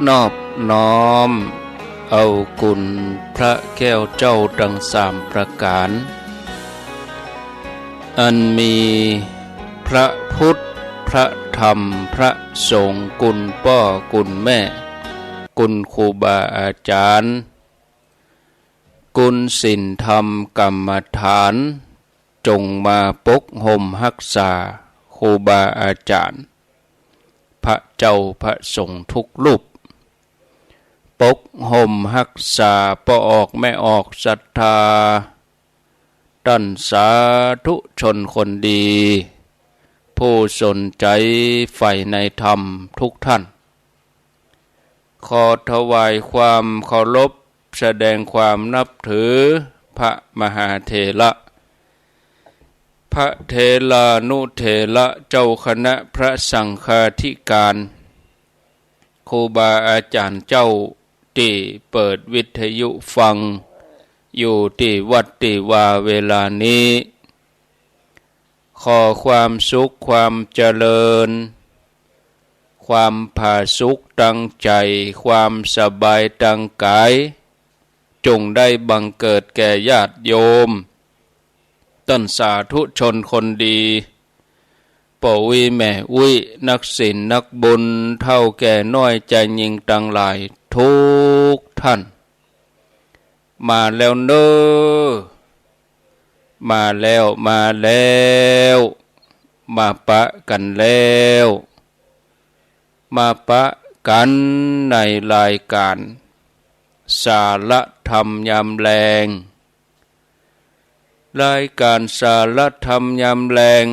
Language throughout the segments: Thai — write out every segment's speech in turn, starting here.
นอบน้อมเอากุณพระแก้วเจ้าดังสามประการอันมีพระพุทธพระธรรมพระสงฆ์กุณพ่อกุณแม่กุณครูบาอาจารย์กุณศีลธรรมกรรมฐานจงมาปกห่มรักษาครูบาอาจารย์พระเจ้าพระสงฆ์ทุกรูปปกห่มรักษาปออกไม่ออกศรัทธาท่านสาธุชนคนดีผู้สนใจใฝ่ในธรรมทุกท่านขอถวายความเคารพแสดงความนับถือพระมหาเถระพระเถรานุเถระเจ้าคณะพระสังฆาธิการครูบาอาจารย์เจ้าที่เปิดวิทยุฟังอยู่ที่วัดที่วาเวลานี้ขอความสุขความเจริญความผาสุกตั้งใจความสบายตั้งกายจงได้บังเกิดแก่ญาติโยมต้นสาธุชนคนดีป่อวิแม่อุ้ยนักศีลนักบุญเท่าแก่น้อยใจยิงตั้งหลายทุกท่านมาแล้วเนอมาแล้วมาปะกันแล้วมาปะกันในรายการสาระธรรมยามแลงรายการสาระธรรมยามแลง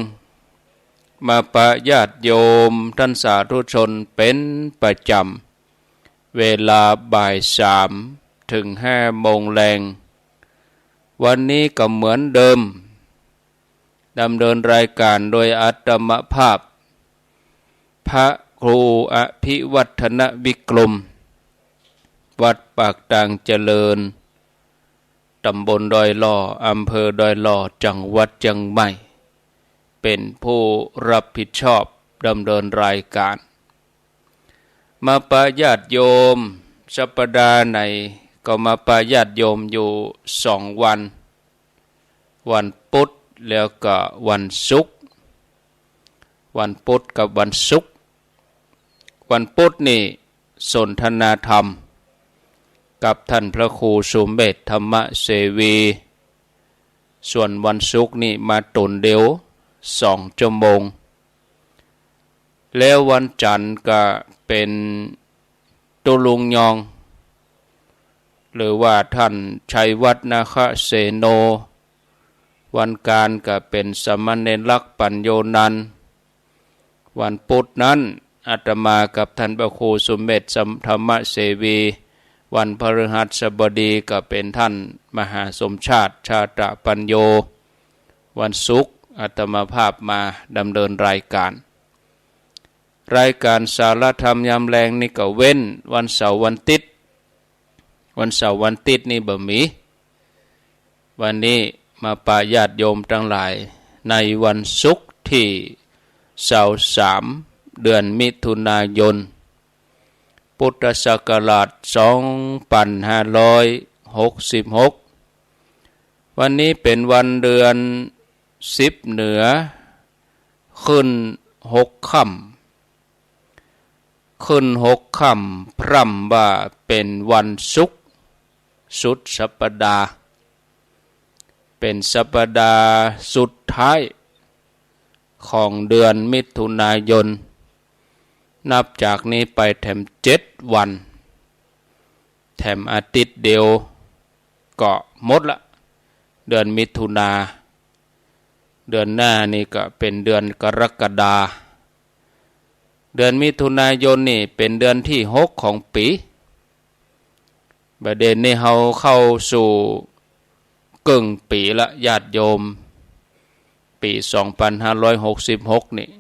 มาปะญาติโยมท่านสาธุชนเป็นประจำเวลาบ่าย3 ถึง 5 โมงแรงวันนี้ก็เหมือนเดิมดำเนินรายการโดยอาตมภาพพระครูอภิวัฒนวิกรมวัดปากตางเจริญตำบลดอยหล่ออำเภอดอยหล่อจังหวัดเชียงใหม่เป็นผู้รับผิดชอบดำเนินรายการมาปะญาติโยมสัปดาห์ไหนก็มาปะญาติโยมอยู่2 วันวันพุธแล้วก็วันศุกร์วันพุธกับวันศุกร์วันพุธนี่สนทนาธรรมกับท่านพระครูสุเมธธรรมเสวีส่วนวันศุกร์นี่มาตุนเดียว2 ชั่วโมงแล้ววันจันทร์ก็เป็นตุลุงยองหรือว่าท่านชัยวัฒนาคเสโนวันการก็เป็นสมณเณรลักษณ์ปัญโยนันท์วันพุธนั้นอาตมากับท่านพระครูสุเมธธรรมเสวีวันพฤหัสบดีก็เป็นท่านมหาสมชาติชาตะปัญโยวันศุกร์อาตมาภาพมาดำเนินรายการสาระธรรมยามแลงนี่ก็เว้นวันเสาร์วันอาทิตย์นี่บ่มีวันนี้มาปะญาติโยมทั้งหลายในวันศุกร์ที่23 เดือนมิถุนายนพุทธศักราช2566วันนี้เป็นวันเดือน10เหนือขึ้น6 ค่ำพร่ำว่าเป็นวันศุกร์สุดสัปดาห์เป็นสัปดาห์สุดท้ายของเดือนมิถุนายนนับจากนี้ไปแถม7 วันแถมอาทิตย์เดียวก็หมดละเดือนมิถุนาเดือนหน้านี่ก็เป็นเดือนกรกฎาเดือนมิถุนายนนี่เป็นเดือนที่6ของปีประเด็นนี้เราเข้าสู่ครึ่งปีละญาติโยมปี2566นี่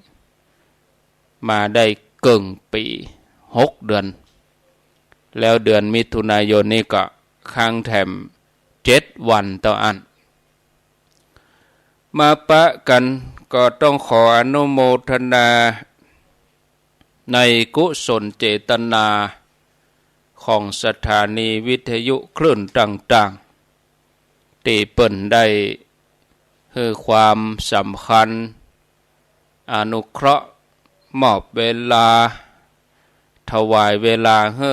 มาได้ครึ่งปี6 เดือนแล้วเดือนมิถุนายนนี่ก็ค้างแถม7 วันต่ออันมาปะกันก็ต้องขออนุโมทนาในกุศลเจตนา ของสถานีวิทยุคลื่นต่างๆที่เปิ่นได้ให้ความสำคัญอนุเคราะห์มอบเวลาถวายเวลาให้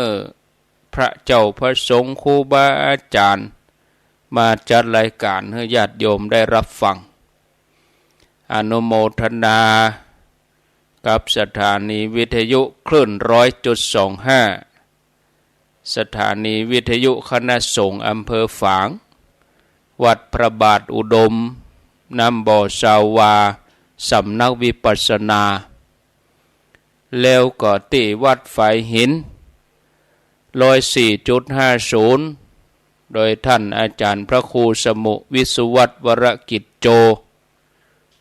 พระเจ้าพระสงฆ์ครูบาอาจารย์มาจัดรายการให้ญาติโยมได้รับฟังอนุโมทนากับสถานีวิทยุคลื่น100.25สถานีวิทยุคณะสงฆ์อำเภอฝางวัดพระบาทอุดมน้ำบ่อสาวาสำนักวิปัสสนาแล้วก็ที่วัดฝายหิน104.50โดยท่านอาจารย์พระครูสมุวิสุวัตวรกิจโจ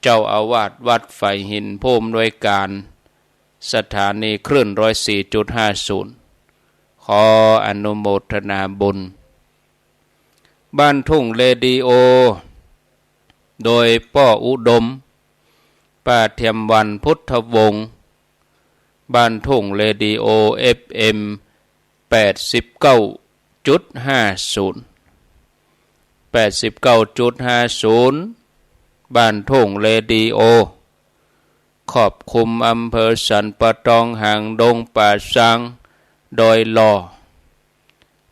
เจ้าอาวาสวัดฝายหินผู้อำนวยการสถานีคลื่น104.50ขออนุโมทนาบุญบ้านทุ่งเรดิโอโดยป้ออุดมป้าเทียมวันพุทธวงศ์บ้านทุ่งเรดิโอ FM 89.50 บ้านทุ่งเรดิโอขอบคุมอำเภอสันปะตองหางดงป่าสังดอยลอ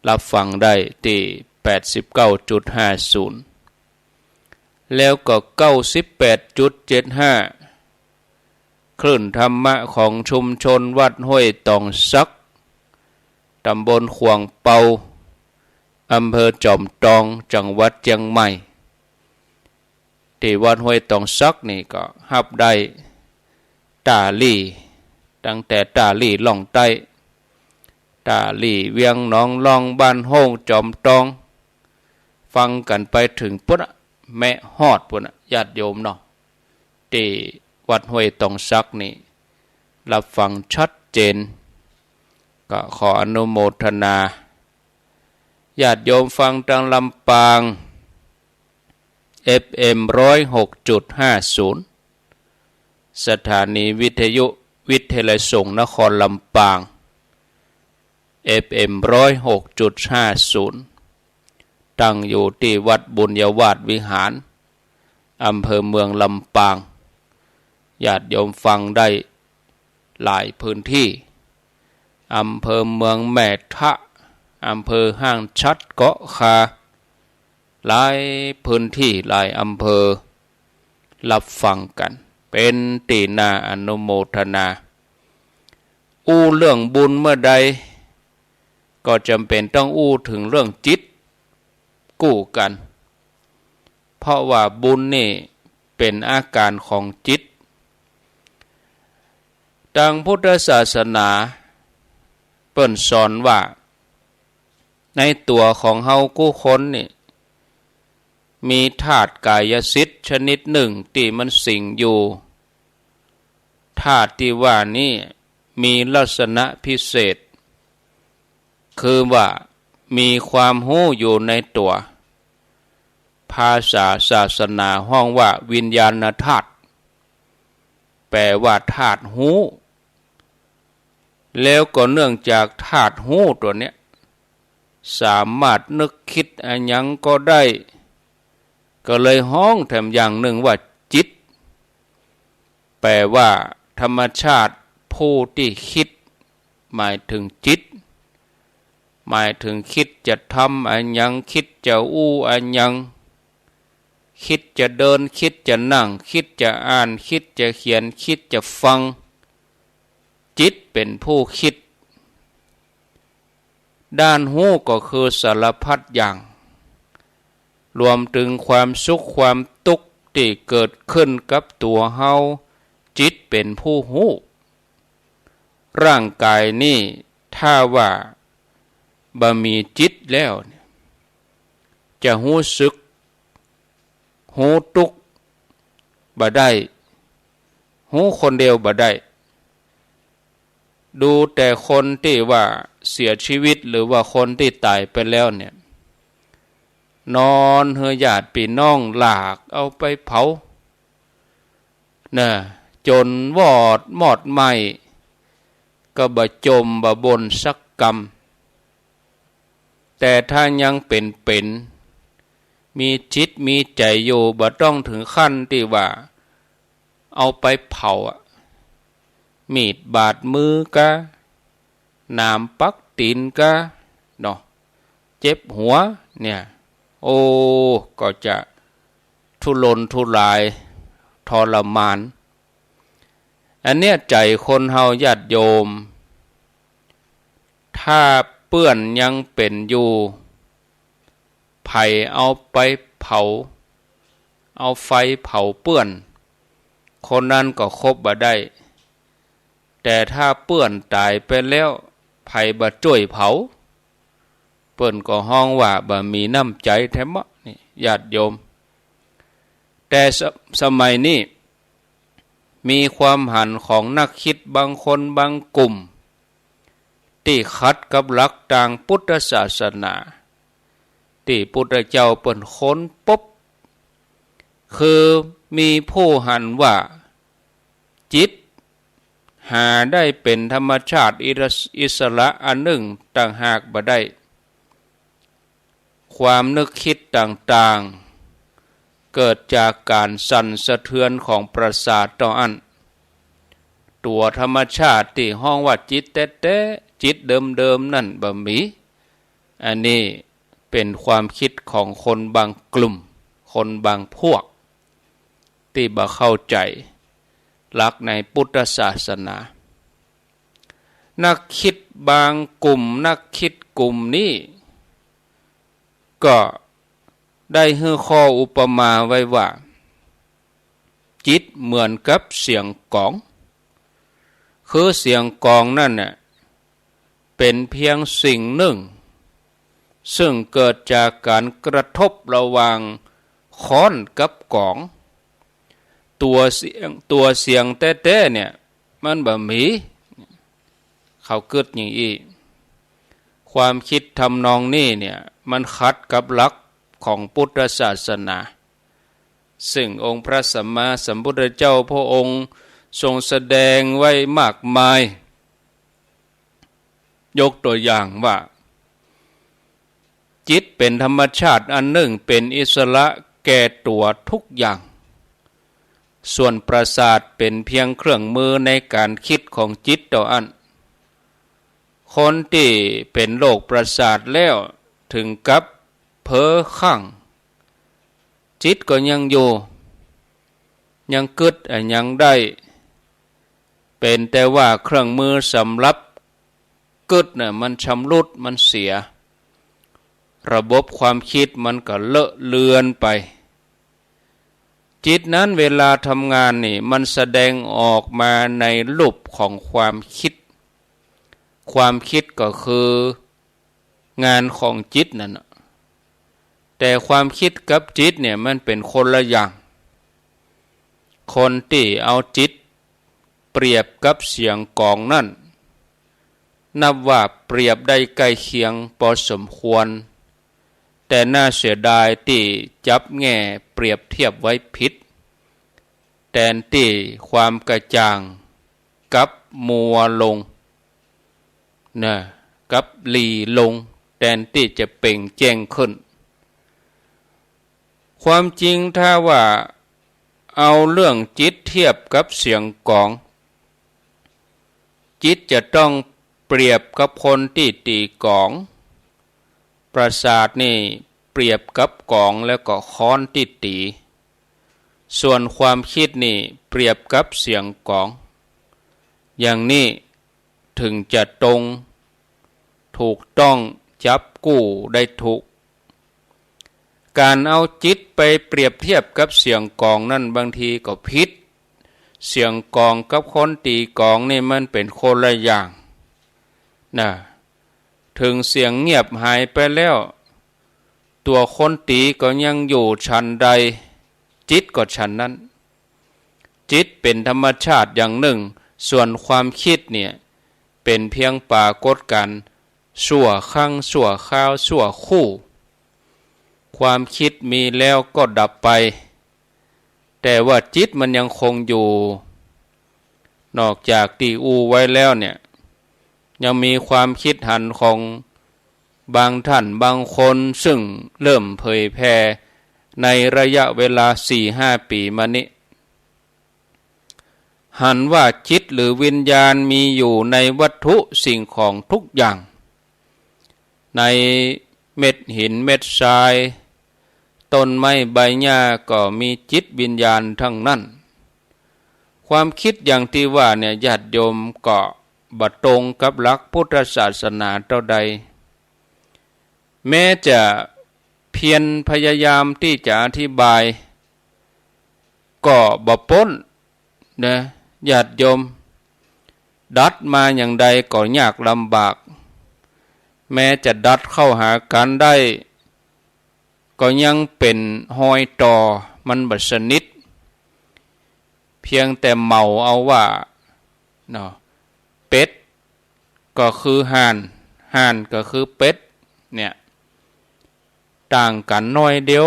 รับฟังได้ที่ 89.50 แล้วก็ 98.75 คลื่นธรรมะของชุมชนวัดห้วยตองซักตำบลขวางเปาอำเภอจอมทองจังหวัดเชียงใหม่ที่วัดห้วยตองซักนี่ก็ฮับได้ตาลี่ตั้งแต่ตาลี่ล่องใต้ตาลี่เวียงหนองลองบ้านโฮงจอมทองฟังกันไปถึงปุ๊บแม่ฮอดปุ๊บญาติโยมเนาะที่วัดห้วยตองซักนี่รับฟังชัดเจนก็ขออนุโมทนาญาติโยมฟังทางลำปาง FM 106.50 สถานีวิทยุวิทยาลัยสงฆ์นครลำปาง FM 106.50 ตั้งอยู่ที่วัดบุญยวาสวิหารอำเภอเมืองลำปางญาติโยมฟังได้หลายพื้นที่อำเภอเมืองแม่ทะอำเภอห้างชัดเกาะคาหลายพื้นที่หลายอำเภอรับฟังกันเป็นตีนาอนุโมทนาอู้เรื่องบุญเมื่อใดก็จำเป็นต้องอู้ถึงเรื่องจิตกู้กันเพราะว่าบุญนี่เป็นอาการของจิตทางพุทธศาสนาเปิ้นสอนว่าในตัวของเฮากู้คนนี่มีธาตุกายสิทธิ์ชนิดหนึ่งที่มันสิงอยู่ธาตุที่ว่านี้มีลักษณะพิเศษคือว่ามีความรู้อยู่ในตัวภาษาศาสนาห้องว่าวิญญาณธาตุแปลว่าธาตุรู้แล้วก็เนื่องจากธาตุรู้ตัวเนี้ยสามารถนึกคิดอันยังก็ได้ก็เลยห้องแถมอย่างหนึ่งว่าจิตแปลว่าธรรมชาติผู้ที่คิดหมายถึงจิตหมายถึงคิดจะทำอันยังคิดจะอู้อันยังคิดจะเดินคิดจะนั่งคิดจะอ่านคิดจะเขียนคิดจะฟังจิตเป็นผู้คิดด้านหูก็คือสารพัดอย่างรวมถึงความสุขความทุกข์ที่เกิดขึ้นกับตัวเฮาจิตเป็นผู้หูร่างกายนี่ถ้าว่าบ่มีจิตแล้วจะหูสึกหูทุกข์บ่ได้หูคนเดียวบ่ได้ดูแต่คนที่ว่าเสียชีวิตหรือว่าคนที่ตายไปแล้วเนี่ยนอนเฮญาติพี่น้องหลากเอาไปเผาน่ะจนวอดหมอดไหมก็บ่จมบ่บนสักกรรม แต่ถ้ายังเป็นมีจิตมีใจอยู่บ่ต้องถึงขั้นที่ว่าเอาไปเผามีดบาดมือกะน้ำปักตีนกะเนาะเจ็บหัวเนี่ยโอ้ก็จะทุรนทุรายทรมานอันเนี้ยใจคนเฮาญาติโยมถ้าเปื้อนยังเป็นอยู่ไผเอาไปเผาเอาไฟเผาเปื้อนคนนั้นก็คบบ่ได้แต่ถ้าเปื้อนตายไปแล้วไผบ่ช่วยเผาเปิ้นก็ฮ้องว่าบ่มีน้ำใจแท้มะนี่ญาติโยมแต่สมัยนี้มีความหันของนักคิดบางคนบางกลุ่มที่ขัดกับหลักทางพุทธศาสนาที่พุทธเจ้าเปิ้นค้นพบคือมีผู้หันว่าจิตหาได้เป็นธรรมชาติอิสระอันหนึ่งต่างหากบ่ได้ความนึกคิดต่างๆเกิดจากการสั่นสะเทือนของประสาทต่ออันตัวธรรมชาติที่ห้องว่าจิตแท้ๆจิตเดิมๆนั่นบ่มีอันนี้เป็นความคิดของคนบางกลุ่มคนบางพวกที่บ่เข้าใจหลักในพุทธศาสนานักคิดบางกลุ่มนักคิดกลุ่มนี้ก็ได้ให้ข้ออุปมาไว้ว่าจิตเหมือนกับเสียงกลองคือเสียงกลองนั่นน่ะเป็นเพียงสิ่งหนึ่งซึ่งเกิดจากการกระทบระหว่างค้อนกับกลองตัวเสียงแท้ๆเนี่ยมันบ่มีเขาเกิดอย่างนี้ความคิดทำนองนี้เนี่ยมันขัดกับหลักของพุทธศาสนาซึ่งองค์พระสัมมาสัมพุทธเจ้าพระองค์ทรงแสดงไว้มากมายยกตัวอย่างว่าจิตเป็นธรรมชาติอันหนึ่งเป็นอิสระแก่ตัวทุกอย่างส่วนประสาทเป็นเพียงเครื่องมือในการคิดของจิตต่ออันคนที่เป็นโรคประสาทแล้วถึงกับเพ้อคลั่งจิตก็ยังอยู่ยังกึดยังได้เป็นแต่ว่าเครื่องมือสำหรับกึดน่ะมันชำรุดมันเสียระบบความคิดมันก็เลอะเลือนไปจิตนั้นเวลาทำงานนี่มันแสดงออกมาในรูปของความคิดความคิดก็คืองานของจิตนั่นแต่ความคิดกับจิตเนี่ยมันเป็นคนละอย่างคนที่เอาจิตเปรียบกับเสียงกลองนั่นนับว่าเปรียบได้ใกล้เคียงพอสมควรแต่น่าเสียดายที่จับแง่เปรียบเทียบไว้ผิดแทนที่ความกระจ่างกับมัวลงนะกับหลีลงแทนที่จะเปล่งแจ้งขึ้นความจริงถ้าว่าเอาเรื่องจิตเทียบกับเสียงกลองจิตจะต้องเปรียบกับคนที่ตีกลองประสาทนี่เปรียบกับกลองแล้วก็ค้อนที่ตีส่วนความคิดนี่เปรียบกับเสียงกลองอย่างนี้ถึงจะตรงถูกต้องจับกู้ได้ถูกการเอาจิตไปเปรียบเทียบกับเสียงกลองนั่นบางทีก็ผิดเสียงกลองกับคนตีกลองนี่มันเป็นคนละอย่างนะถึงเสียงเงียบหายไปแล้วตัวคนตีก็ยังอยู่ชั้นใดจิตก็ชั้นนั้นจิตเป็นธรรมชาติอย่างหนึ่งส่วนความคิดเนี่ยเป็นเพียงปรากฏการณ์ชั่วครั้งชั่วคราวชั่วคู่ความคิดมีแล้วก็ดับไปแต่ว่าจิตมันยังคงอยู่นอกจากที่ไว้แล้วเนี่ยยังมีความคิดหันของ บางท่านบางคนซึ่งเริ่มเผยแพร่ในระยะเวลา 4-5 ปีมานี้หันว่าจิตหรือวิญญาณมีอยู่ในวัตถุสิ่งของทุกอย่างในเม็ดหินเม็ดทรายต้นไม้ใบหญ้าก็มีจิตวิญญาณทั้งนั้นความคิดอย่างที่ว่าเนี่ยญาติโยมก็บ่ตรงกับหลักพุทธศาสนาเท่าใดแม้จะเพียรพยายามที่จะอธิบายก็บ่พ้นนะญาติโยมดัดมาอย่างใดก็ยากลำบากแม้จะดัดเข้าหากันได้ก็ยังเป็นห้อยต่อมันบ่สนิทเพียงแต่เมาเอาว่าเนาะเป็ดก็คือห่านก็คือเป็ดเนี่ยต่างกันน้อยเดียว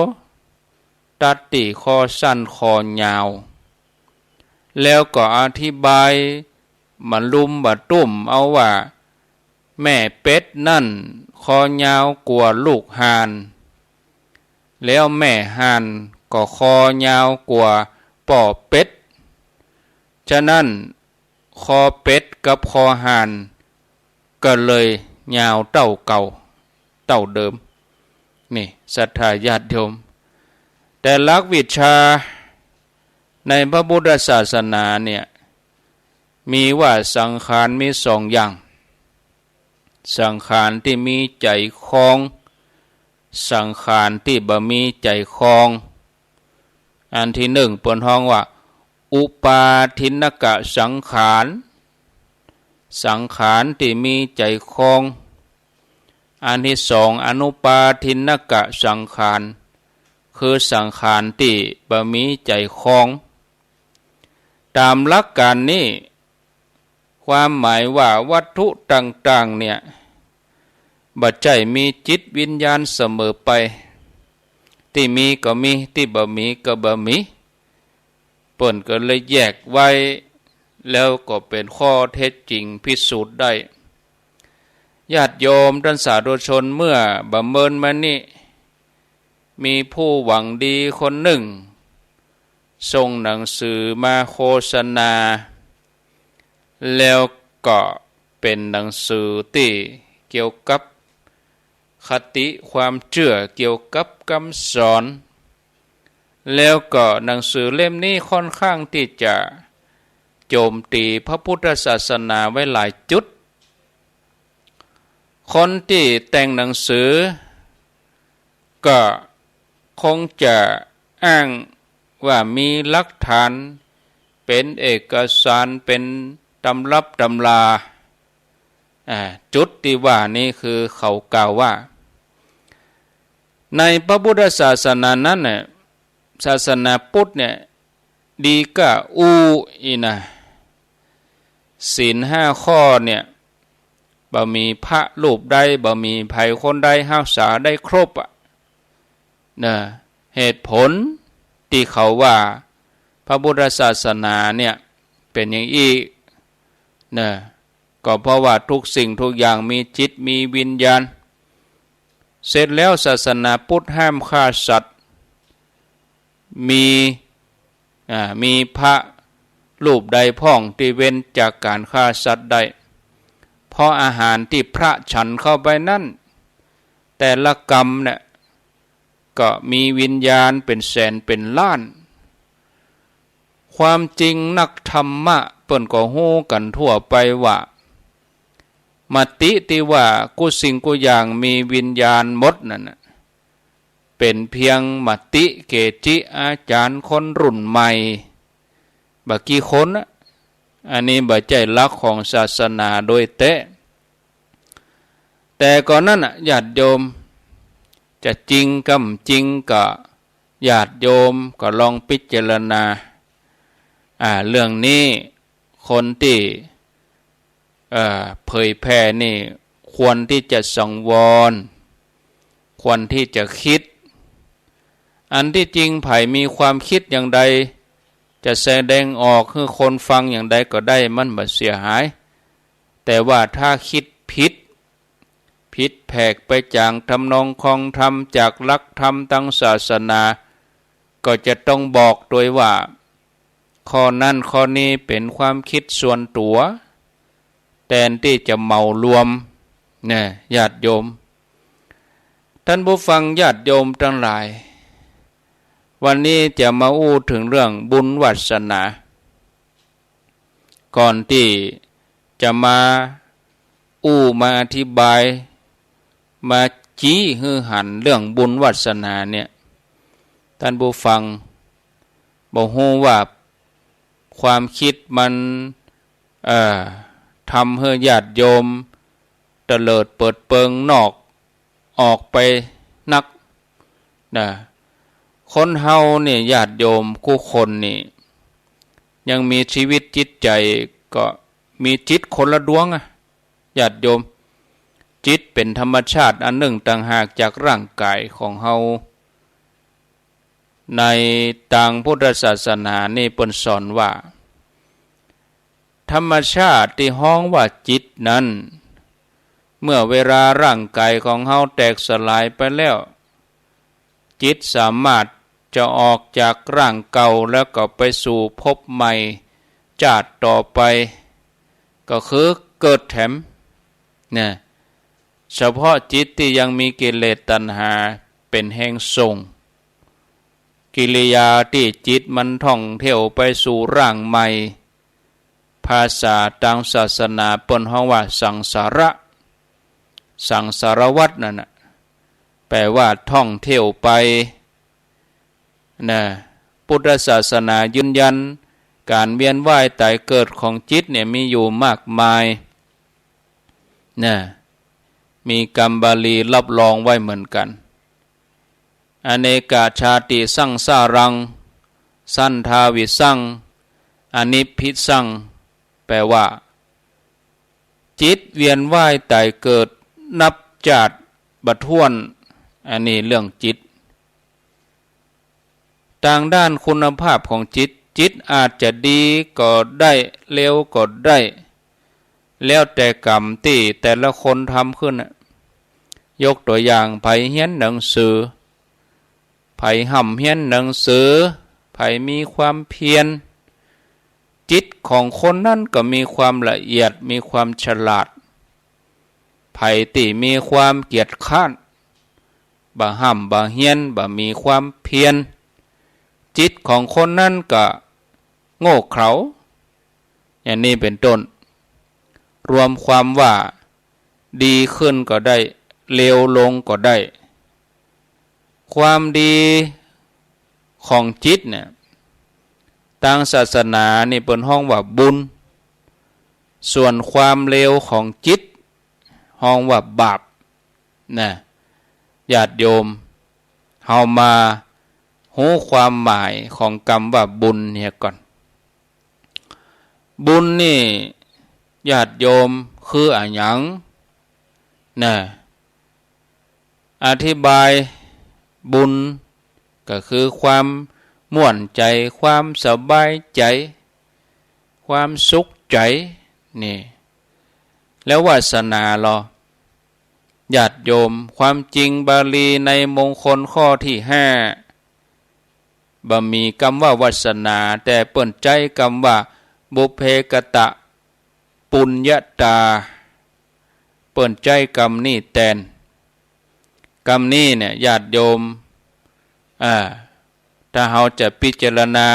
ตัดติคอสั้นคอยาวแล้วก็อธิบายมาลุมมาตุ้มเอาว่าแม่เป็ดนั่นคอยาวกว่าลูกห่านแล้วแม่ห่านก็คอยาวกว่าป่อเป็ดฉะนั้นคอเป็ดกับคอห่านก็เลยยาวเท่าเก่าเท่าเดิมนี่ศรัทธาญาติโยมแต่หลักวิชาในพระพุทธศาสนาเนี่ยมีว่าสังขารมีสองอย่างสังขารที่มีใจคลองสังขารที่บ่มีใจคลองอันที่หนึ่งเปิ้นฮ้องว่าอุปาทินกะสังขารสังขารที่มีใจคลองอันที่สองอนุปาทินกะสังขารคือสังขารที่บ่มีใจคลองตามหลักการนี้ความหมายว่าวัตถุต่างๆเนี่ยบ่ใจมีจิตวิญญาณเสมอไปที่มีก็มีที่บ่มีก็บ่มีเปิ้นก็เลยแยกไว้แล้วก็เป็นข้อเท็จจริงพิสูจน์ได้ญาติโยมท่านสาธุชนเมื่อประเมินมานี่มีผู้หวังดีคนหนึ่งส่งหนังสือมาโฆษณาแล้วก็เป็นหนังสือที่เกี่ยวกับคติความเชื่อเกี่ยวกับคำสอนแล้วก็หนังสือเล่มนี้ค่อนข้างที่จะโจมตีพระพุทธศาสนาไว้หลายจุดคนที่แต่งหนังสือก็คงจะอ้างว่ามีหลักฐานเป็นเอกสารเป็นตำรับตำราจุดที่ว่านี้คือเขากล่าวว่าในพระพุทธศาสนานั้นเนี่ยศาสนาพุทธเนี่ยดีกะอีนะศีล5ข้อเนี่ยบ่มีพระรูปใดบ่มีไผคนใดรักษาได้ครบนะเหตุผลที่เขาว่าพระพุทธศาสนาเนี่ยเป็นอย่างอีกนะก็เพราะว่าทุกสิ่งทุกอย่างมีจิตมีวิญญาณเสร็จแล้วศาสนาพุทธห้ามฆ่าสัตว์มีพระรูปใดพ้องที่เว้นจากการฆ่าสัตว์ได้เพราะอาหารที่พระฉันเข้าไปนั่นแต่ละกรรมเนี่ยก็มีวิญญาณเป็นแสนเป็นล้านความจริงนักธรรมะเปิ้นก็ฮู้กันทั่วไปว่ามติที่ว่ากุสิ่งกุอย่างมีวิญญาณหมดนั่นเป็นเพียงมติเกจิอาจารย์คนรุ่นใหม่บ่กี่คนอันนี้บ่ใจหลักของศาสนาโดยแต่ก่อนนั้นญาติโยมจะจริงกำจริงก็ญาติโยมก็ลองพิจารณาเรื่องนี้คนที่เผยแพร่นี่ควรที่จะสังวรควรที่จะคิดอันที่จริงไผมีความคิดอย่างใดจะแสดงออกให้คนฟังอย่างใดก็ได้มันบ่เสียหายแต่ว่าถ้าคิดผิด ผิดแผกไปจากทำนองคองธรรมจากหลักธรรมทางศาสนาก็จะต้องบอกโดยว่าข้อนั้นข้อนี้เป็นความคิดส่วนตัวแทนที่จะเหมารวมเนี่ยญาติโยมท่านผู้ฟังญาติโยมทั้งหลายวันนี้จะมาอู้ถึงเรื่องบุญวาสนาก่อนที่จะมามาอธิบายมาชี้ฮือหันเรื่องบุญวาสนาเนี่ยท่านผู้ฟังบอกฮู้ว่าความคิดมันทำให้ญาติโยมเตลิดเปิดเปิงนอกออกไปนักนะคนเฮาเนี่ยญาติโยมคู่คนนี่ยังมีชีวิตจิตใจก็มีจิตคนละดวงอะญาติโยมจิตเป็นธรรมชาติอันหนึ่งต่างหากจากร่างกายของเฮาในทางพุทธศาสนานี่เปิ้นสอนว่าธรรมชาติที่ฮ้องว่าจิตนั้นเมื่อเวลาร่างกายของเฮาแตกสลายไปแล้วจิตสามารถจะออกจากร่างเก่าแล้วก็ไปสู่ภพใหม่ชาติต่อไปก็คือเกิดแถมเนี่ยเฉพาะจิตที่ยังมีกิเลสตัณหาเป็นแห่งทรงกิริยาที่จิตมันท่องเที่ยวไปสู่ร่างใหม่ภาษาทางศาสนาเปิ้นฮ้องว่าสังสารวัฏนั่นน่ะแปลว่าท่องเที่ยวไปนะพุทธศาสนายืนยันการเวียนว่ายตายเกิดของจิตเนี่ยมีอยู่มากมายนะมีคำบาลีรับรองไว้เหมือนกันอเนกาชาติสังสารังสันทาวิสังอนิพพิสังแปลว่าจิตเวียนว่ายตายเกิดนับจาดบัดถ้วนอันนี้เรื่องจิตทางด้านคุณภาพของจิตอาจจะดีก็ได้เลวก็ได้แล้วแต่กรรมที่แต่ละคนทำขึ้นยกตัวอย่างไผเฮียนหนังสือไผห่ำเฮียนหนังสือไผมีความเพียรจิตของคนนั้นก็มีความละเอียดมีความฉลาดไผที่มีความเกียจคร้านบ่ห่ำบ่เฮียนบ่มีความเพียรจิตของคนนั้นก็โง่เขลาอย่างนี้เป็นต้นรวมความว่าดีขึ้นก็ได้เลวลงก็ได้ความดีของจิตเนี่ยทางศาสนานี่เป็นห้องว่าบุญส่วนความเลวของจิตห้องว่าบาปนะญาติโยมเฮามารู้ความหมายของคำว่าบุญเนี่ยก่อนบุญนี่ญาติโยมคืออะไรหยังนะอธิบายบุญก็คือความม่วนใจความสบายใจความสุขใจนี่แล้ววาสนาหรอญาติโยมความจริงบาลีในมงคลข้อที่5บ่มีคำว่าวาสนาแต่เปิ้นใจคำว่าบุพเพกตะปุญญาตาเปิ้นใจคำนี้แทนคำนี้เนี่ยญาติโยมถ้าเราจะพิจารณา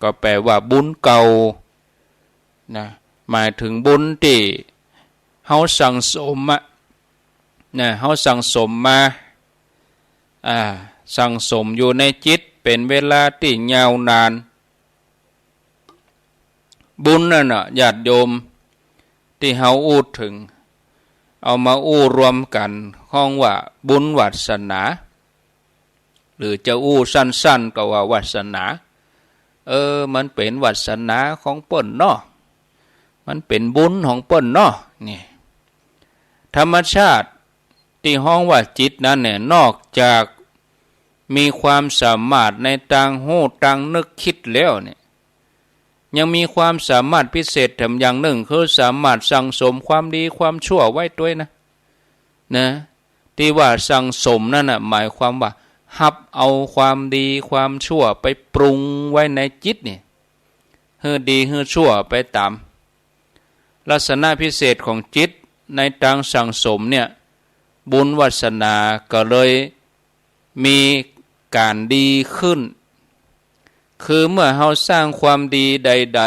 ก็แปลว่าบุญเก่านะหมายถึงบุญที่เราสั่งสมนะเราสั่งสมมาสั่งสมอยู่ในจิตเป็นเวลาที่ยาวนานบุญนั่นน่ะญาติโยมที่เราอู้ถึงเอามาอู้รวมกันห้องว่าบุญวาสนาหรือจะอู้สั้นๆก็ว่าวาสนามันเป็นวาสนาของเปิ้นเนาะมันเป็นบุญของเปิ้นเนาะนี่ธรรมชาติที่ห้องว่าจิตนั้นเนี่ยนอกจากมีความสามารถในทางหูทางนึกคิดแล้วเนี่ยยังมีความสามารถพิเศษแถมอย่างหนึ่งคือสามารถสั่งสมความดีความชั่วไว้ด้วยนะ นะที่ว่าสั่งสมนั่นน่ะหมายความว่าหับเอาความดีความชั่วไปปรุงไว้ในจิตนี่เฮือดีเฮือชั่วไปตามลักษณะพิเศษของจิตในทางสั่งสมเนี่ยบุญวาสนาก็เลยมีการดีขึ้นคือเมื่อเราสร้างความดีใด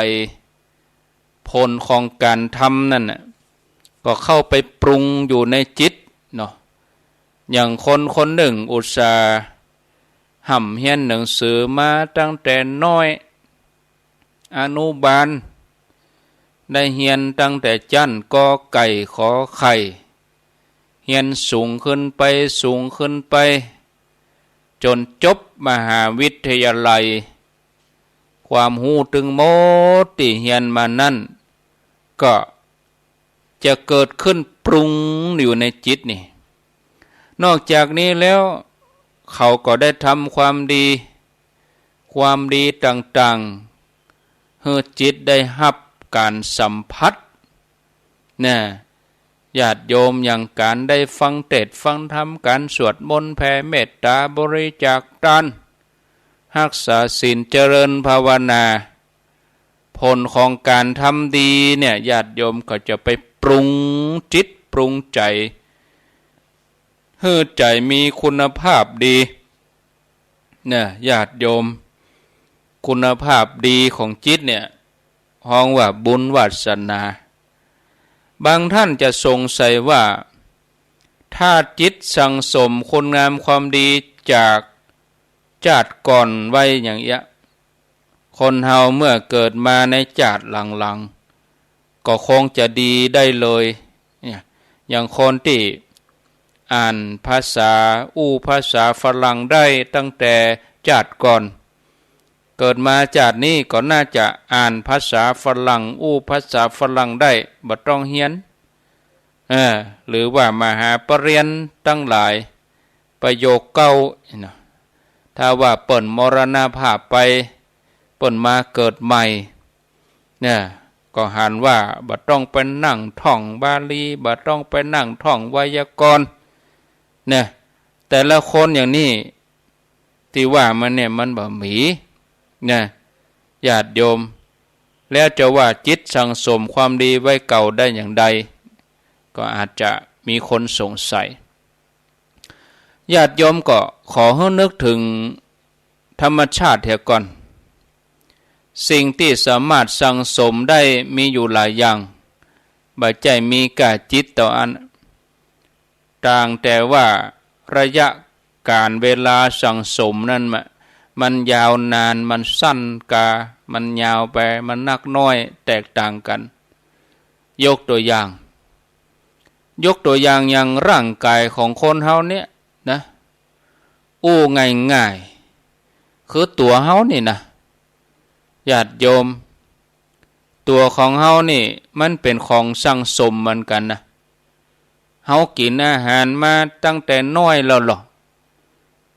ๆผลของการทำนั่นน่ะก็เข้าไปปรุงอยู่ในจิตเนาะอย่างคนคนหนึ่งอุตส่าห์ห่ำเรียนหนังสือมาตั้งแต่น้อยอนุบาลได้เรียนตั้งแต่จั่นกอไก่ขอไข่เรียนสูงขึ้นไปสูงขึ้นไปจนจบมหาวิทยาลัยความหูตึงโมติเรียนมานั่นก็จะเกิดขึ้นปรุงอยู่ในจิตนี่นอกจากนี้แล้วเขาก็ได้ทำความดีต่างๆให้จิตได้รับการสัมผัสเนี่ยญาติโยมอย่างการได้ฟังเทศน์ฟังธรรมการสวดมนต์แผ่เมตตาบริจาคทานรักษาศีลเจริญภาวนาผลของการทำดีเนี่ยญาติโยมก็จะไปปรุงจิตปรุงใจให้ใจมีคุณภาพดีเนี่ยญาติโยมคุณภาพดีของจิตเนี่ยห้องว่าบุญวาสนาบางท่านจะสงสัยว่าถ้าจิตสั่งสมคุณงามความดีจากชาติก่อนไว้อย่างเงี้ยคนเฮาเมื่อเกิดมาในชาติหลังๆก็คงจะดีได้เลยเนี่ยอย่างคนที่อ่านภาษาภาษาฝรั่งได้ตั้งแต่ชาติก่อนเกิดมาชาตินี้ก็น่าจะอ่านภาษาฝรั่งภาษาฝรั่งได้บ่ต้องเรียนหรือว่ามหาปรริญญาตั้งหลายประโยคเก่าถ้าว่าเปิ่นมรณภาพไปเปิ่นมาเกิดใหม่เนี่ยก็หันว่าบ่ต้องไปนั่งท่องบาลีบ่ต้องไปนั่งท่องไวยากรณ์เนี่ยแต่ละคนอย่างนี้ที่ว่ามันเนี่ยมันบ่มีเนี่ยญาติโยมแล้วจะว่าจิตสั่งสมความดีไว้เก่าได้อย่างใดก็อาจจะมีคนสงสัยญาติโยมก็ขอให้นึกถึงธรรมชาติเถอะก่อนสิ่งที่สามารถสั่งสมได้มีอยู่หลายอย่างบ่ใจมีกะจิตต่ออันต่างแต่ว่าระยะการเวลาสั่งสมนั้นมันยาวนานมันสั้นมันยาวไปมันนักน้อยแตกต่างกันยกตัวอย่างอย่างร่างกายของคนเฮาเนี่ยนะง่ายคือตัวเฮานี่นะญาติโยมตัวของเฮานี่มันเป็นของสั่งสมเหมือนกันนะเฮากินอาหารมาตั้งแต่น้อยแล้วหรอ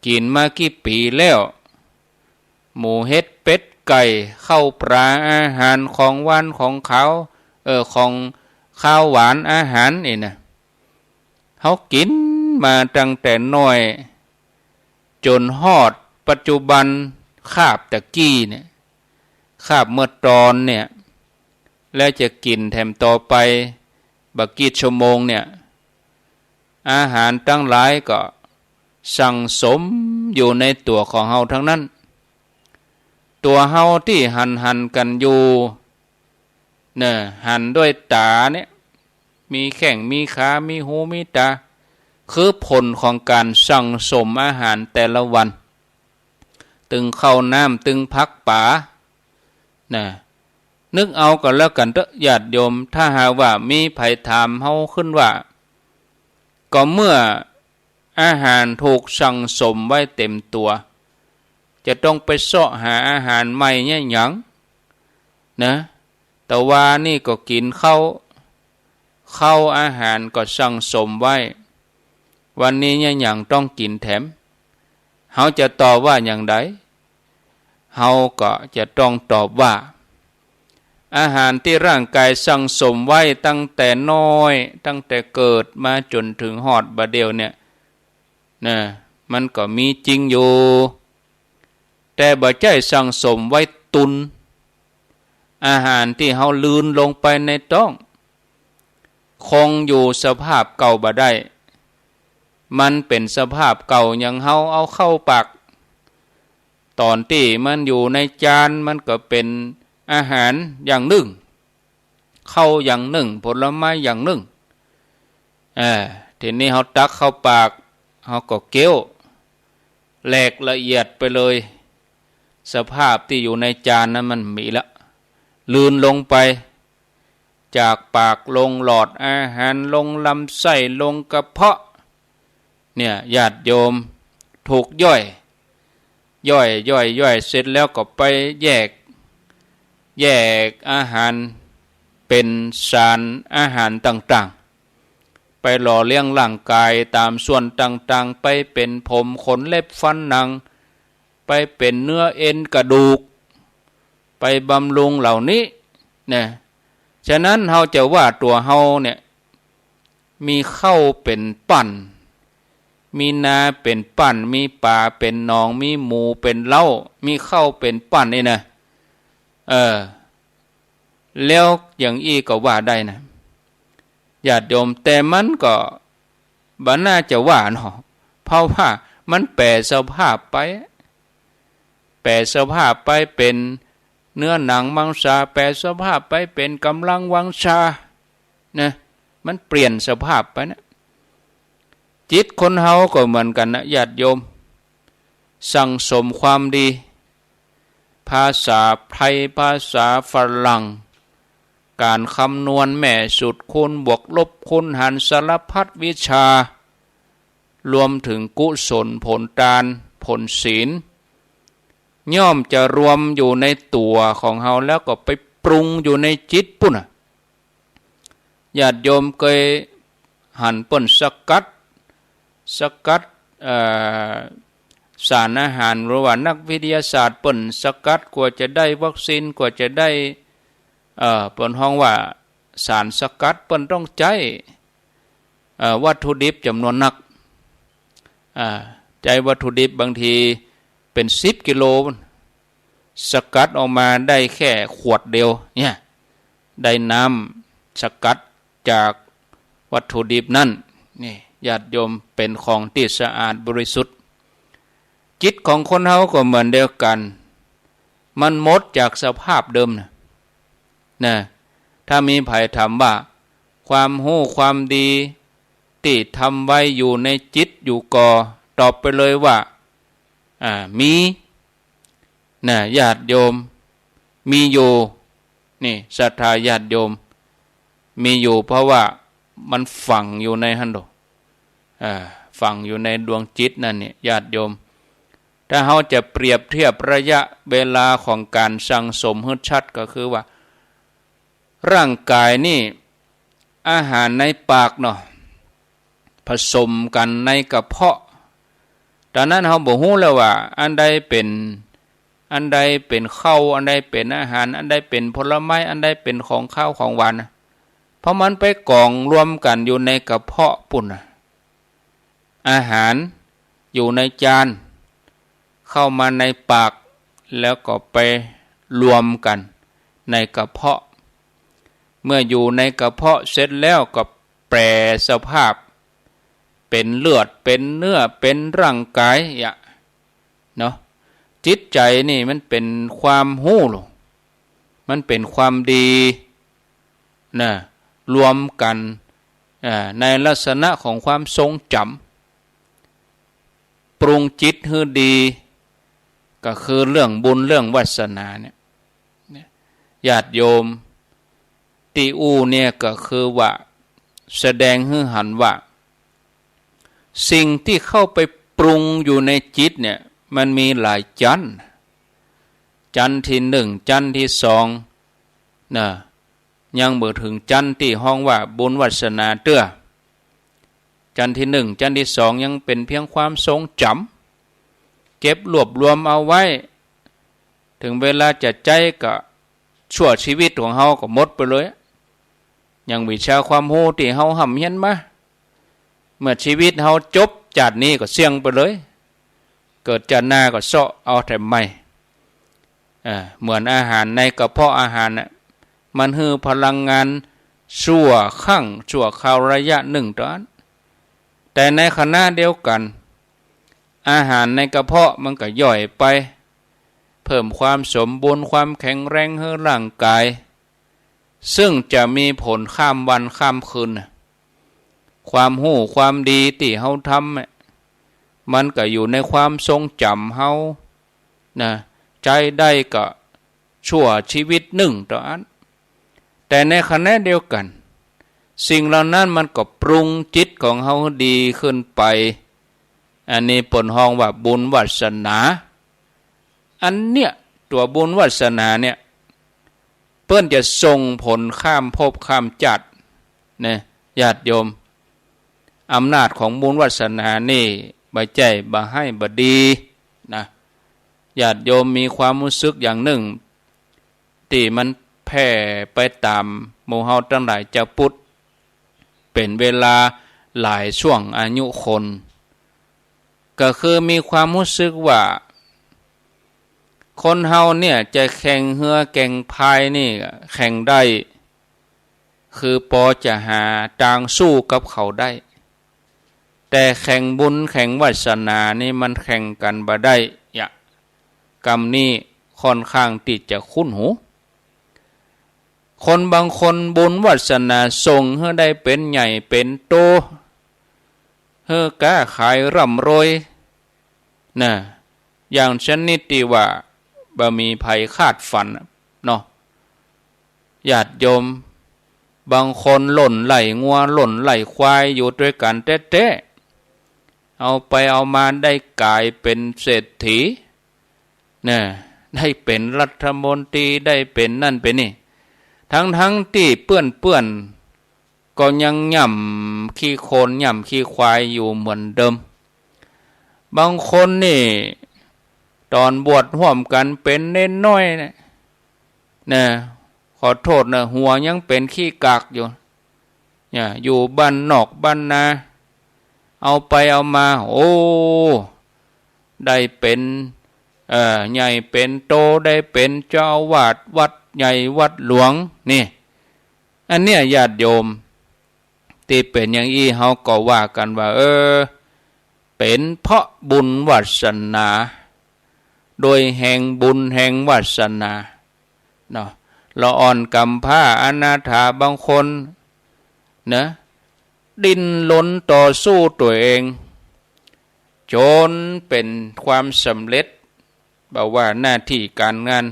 กินมากี่ปีแล้วหมูเห็ดเป็ดไก่ข้าวปลาอาหารของหวานของขาวของข้าวหวานอาหารนี่นะเฮากินมาตั้งแต่น้อยจนฮอดปัจจุบันคาบตะกี้เนี่ยคาบเมื่อตอนเนี่ยแล้วจะกินแถมต่อไปบักกี่ชั่วโมงเนี่ยอาหารตั้งหลายก็สั่งสมอยู่ในตัวของเฮาทั้งนั้นตัวเฮาที่หันกันอยู่เนี่ยหันด้วยตาเนี่ยมีแข้งมีขามีหูมีตาคือผลของการสั่งสมอาหารแต่ละวันตึงข้าวน้ำตึงพักป่านะนึกเอากันแล้วกันเถอะญาติโยมถ้าหาว่ามีไผถามเฮาขึ้นว่าก็เมื่ออาหารถูกสั่งสมไว้เต็มตัวจะต้องไปเสาะหาอาหารใหม่เนี่ยหยังนะแต่ว่านี่ก็กินข้าวอาหารก็สั่งสมไว้วันนี้เนี่ยหยังต้องกินแถมเฮาจะตอบว่าอย่างไรเฮาก็จะต้องตอบว่า อาหารที่ร่างกายสั่งสมไว้ตั้งแต่น้อยตั้งแต่เกิดมาจนถึงฮอดบัดเดียวเนี่ยนะมันก็มีจริงอยู่แต่บ่ใจสั่งสมไว้ตุนอาหารที่เฮาลืนลงไปในท้องคงอยู่สภาพเก่าบ่ได้มันเป็นสภาพเก่าอย่างเฮาเอาเข้าปากตอนที่มันอยู่ในจานมันก็เป็นอาหารอย่างหนึ่งข้าวอย่างหนึ่งผลไม้อย่างหนึ่งทีนี้เฮาตักเข้าปากเฮาก็เคี้ยวแหลกละเอียดไปเลยสภาพที่อยู่ในจานนั้นมันมีละลืนลงไปจากปากลงหลอดอาหารลงลำไส้ลงกระเพาะเนี่ยญาติโยมถูกย่อยเสร็จแล้วก็ไปแยกอาหารเป็นสารอาหารต่างๆไปหล่อเลี้ยงร่างกายตามส่วนต่างๆไปเป็นผมขนเล็บฟันหนังไปเป็นเนื้อเอ็นกระดูกไปบำรุงเหล่านี้นะฉะนั้นเฮาจะว่าตัวเฮาเนี่ยมีข้าวเป็นปั่นมีนาเป็นปั่นมีป่าเป็นหนองมีหมูเป็นเล้ามีข้าวเป็นปั่นนี่นะแล้วอย่างอี้ก็ว่าได้นะญาติโยมแต่มันก็บ่น่าจะว่าเนาะเพราะว่ามันแปรสภาพไปเป็นเนื้อหนังมังสาแปรสภาพไปเป็นกำลังวังชานะมันเปลี่ยนสภาพไปนะจิตคนเฮาก็เหมือนกันนะญาติโยมสั่งสมความดีภาษาไทยภาษาฝรั่งการคำนวณแม่สุดคูณบวกลบคูณหารสารพัดวิชารวมถึงกุศลผลทานผลศีลย่อมจะรวมอยู่ในตัวของเฮาแล้วก็ไปปรุงอยู่ในจิตปุ่นญาติโยมเคยหันเปิ้นสกัดสารอาหารหรือว่านักวิทยาศาสตร์เปิ้นสกัดกว่าจะได้วัคซีนกว่าจะได้เปิ้นฮ้องว่าสารสกัดเปิ้นต้องใช้วัตถุดิบจำนวนนักใจวัตถุดิบบางทีเป็น10 กิโลสกัดออกมาได้แค่ขวดเดียวเนี่ยได้น้ำสกัดจากวัตถุดิบนั่นนี่ญาติโยมเป็นของที่สะอาดบริสุทธิ์จิตของคนเฮาก็เหมือนเดียวกันมันหมดจากสภาพเดิมนะถ้ามีไผถามว่าความรู้ความดีที่ทำไว้อยู่ในจิตอยู่ก่อตอบไปเลยว่ามีนะญาติโยมมีอยู่นี่ศรัทธาญาติโยมมีอยู่เพราะว่ามันฝังอยู่ในหันโดฝังอยู่ในดวงจิตนั่นเนี่ยญาติโยมถ้าเฮาจะเปรียบเทียบระยะเวลาของการสั่งสมให้ชัดก็คือว่าร่างกายนี่อาหารในปากเนาะผสมกันในกระเพาะตอนนั้นเฮาบ่ฮู้แล้วว่าอันใดเป็นข้าวอันใดเป็นอาหารอันใดเป็นผลไม้อันใดเป็นของข้าวของหวานเพราะมันไปกองรวมกันอยู่ในกระเพาะปุ่นอาหารอยู่ในจานเข้ามาในปากแล้วก็ไปรวมกันในกระเพาะเมื่ออยู่ในกระเพาะเสร็จแล้วก็แปรสภาพเป็นเลือดเป็นเนื้อเป็นร่างกายเนาะจิตใจนี่มันเป็นความหู้หรอมันเป็นความดีนะรวมกันในลักษณะของความทรงจำปรุงจิตให้ดีก็คือเรื่องบุญเรื่องวาสนาเนี่ยญาติโยมตีอูเนี่ยก็คือว่าแสดงให้หันว่าสิ่งที่เข้าไปปรุงอยู่ในจิตเนี่ยมันมีหลายจันที่1จันที่2นะยังบ่ถึงจันที่ห้องว่าบุญวาสนาเตื้อจันที่1จันที่2ยังเป็นเพียงความทรงจำเก็บรวบรวมเอาไว้ถึงเวลาจะใจก็ ชั่วชีวิตของเฮาก็หมดไปเลยอย่างวิชาความรู้ที่เฮาห่ำเฮียนมาเมื่อชีวิตเฮาจบจากนี้ก็เสี่ยงไปเลยเกิดจากหน้าก็เซาะเอาแต่ไม่เหมือนอาหารในกระเพาะอาหารน่ะมันคือพลังงานชั่วข้างชั่วคราวระยะหนึ่งตอนแต่ในขณะเดียวกันอาหารในกระเพาะมันก็ย่อยไปเพิ่มความสมบูรณ์ความแข็งแรงให้ร่างกายซึ่งจะมีผลข้ามวันข้ามคืนความหู้ความดีที่เฮาทำมันก็อยู่ในความทรงจำเฮานะใจได้ก็ชั่วชีวิตหนึ่งตอนแต่ในขณะเดียวกันสิ่งเหล่านั้นมันก็ปรุงจิตของเฮาดีขึ้นไปอันนี้ปนห้องว่าบุญวาสนาอันเนี้ยตัวบุญวาสนาเนี่ยเปิ้นจะส่งผลข้ามภพข้ามจัดเนี่ยญาติโยมอำนาจของบุญวาสนานี่บ่ใจบ่ให้บ่ดีนะญาติโยมมีความรู้สึกอย่างหนึ่งที่มันแผ่ไปตามหมู่เฮาทั้งหลายจะพุทธเป็นเวลาหลายช่วงอายุคนก็คือมีความรู้สึกว่าคนเฮาเนี่ยจะแข่งเรือแข่งพายนี่แข่งได้คือพอจะหาทางสู้กับเขาได้แต่แข่งบุญแข่งวาสนานี่มันแข่งกันบ่ได้กรรมนี้ค่อนข้างที่จะคุ้นหูคนบางคนบุญวาสนาส่งให้ได้เป็นใหญ่เป็นโตให้กล้าขายร่ำรวยนะอย่างชนิดที่ว่าบ่มีภัยคาดฝันเนาะญาติโยมบางคนหล่นไหลงัวหล่นไหลควายอยู่ด้วยกันแท้ๆเอาไปเอามาได้กลายเป็นเศรษฐีนะได้เป็นรัฐมนตรีได้เป็นนั่นเป็นนี่ทั้งที่เปื้อนก็ยังย่ำขี้โคลนย่ำขี้ควายอยู่เหมือนเดิมบางคนนี่ตอนบวชร่วมกันเป็นเน้นน้อยนะขอโทษนะหัวยังเป็นขี้กากอยู่เนี่ยอยู่บ้านนอกบ้านนาเอาไปเอามาโอ้ได้เป็นใหญ่เป็นโตได้เป็นเจ้าอาวาสวัดใหญ่วัดหลวงนี่อันเนี้ยญาติโยมที่เป็นอย่างอี้เฮาก็ว่ากันว่าเป็นเพราะบุญวาสนาโดยแห่งบุญแห่งวาสนาเนาะละอ่อนกำพร้าอนาถาบางคนนะดิ้นรนต่อสู้ตัวเองจนเป็นความสำเร็จบอกว่าหน้าที่การงาน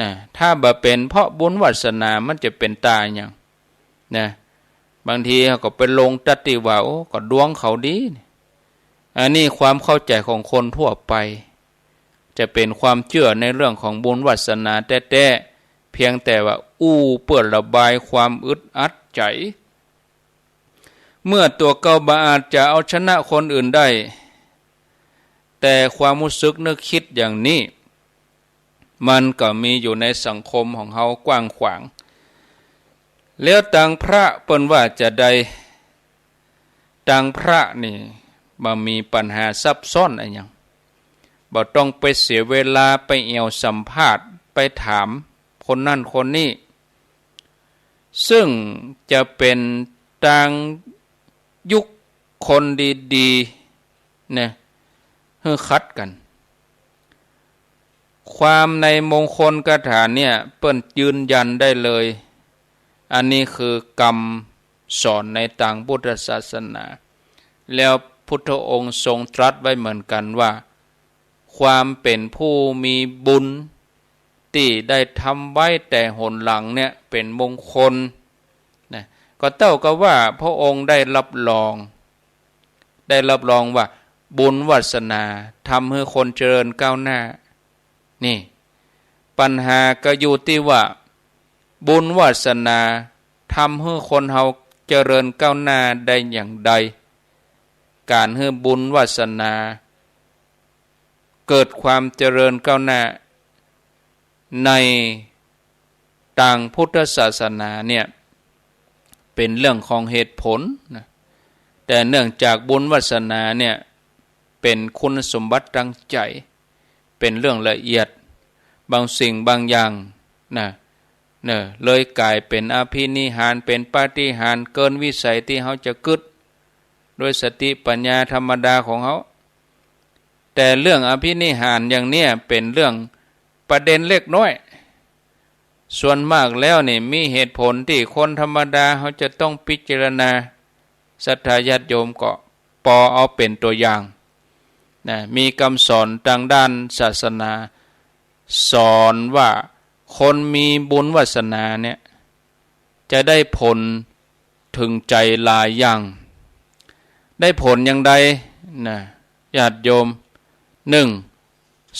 นะถ้าบ่เป็นเพราะบุญวาสนามันจะเป็นตายอย่างนะบางทีเขาก็ไปลงตัดติว่าโอ้ก็ดวงเขาดีอันนี้ความเข้าใจของคนทั่วไปจะเป็นความเชื่อในเรื่องของบุญวาสนาแต่เพียงแต่ว่าเปิดระบายความอึดอัดใจเมื่อตัวเก่าบ่อาจจะเอาชนะคนอื่นได้แต่ความรู้สึกนึกคิดอย่างนี้มันก็มีอยู่ในสังคมของเฮากว้างขวางแล้วต่างพระเปิ้นว่าจะได้ต่างพระนี่บ่มีปัญหาซับซ้อนอะไรหยังบ่ต้องไปเสียเวลาไปเอี่ยวสัมภาษณ์ไปถามคนนั่นคนนี้ซึ่งจะเป็นต่างยุคคนดีๆเนี่ยให้คัดกันความในมงคลคาถาเนี่ยเปิ้นยืนยันได้เลยอันนี้คือกรรมสอนในทางพุทธศาสนาแล้วพุทธองค์ทรงตรัสไว้เหมือนกันว่าความเป็นผู้มีบุญที่ได้ทำไว้แต่หนหลังเนี่ยเป็นมงคลนะก็เท่ากับว่าพระองค์ได้รับรองว่าบุญวาสนาทำให้คนเจริญก้าวหน้านี่ปัญหาก็อยู่ที่ว่าบุญวาสนาทำให้คนเฮาเจริญก้าวหน้าได้อย่างใดการให้บุญวาสนาเกิดความเจริญก้าวหน้าใน ต่างพุทธศาสนาเนี่ยเป็นเรื่องของเหตุผลนะแต่เนื่องจากบุญวาสนาเนี่ยเป็นคุณสมบัติตั้งใจเป็นเรื่องละเอียดบางสิ่งบางอย่างนะเลยกลายเป็นอภินิหารเป็นปาฏิหาริย์เกินวิสัยที่เขาจะกึศด้วยสติปัญญาธรรมดาของเขาแต่เรื่องอภินิหารอย่างเนี้ยเป็นเรื่องประเด็นเล็กน้อยส่วนมากแล้วนี่มีเหตุผลที่คนธรรมดาเขาจะต้องพิจารณาศรัทธาญาติโยมก็ปอเอาเป็นตัวอย่างนะมีคำสอนทางด้านศาสนาสอนว่าคนมีบุญวาสนาเนี่ยจะได้ผลถึงใจหลายอย่างได้ผลอย่างใดนะญาติโยมหนึ่ง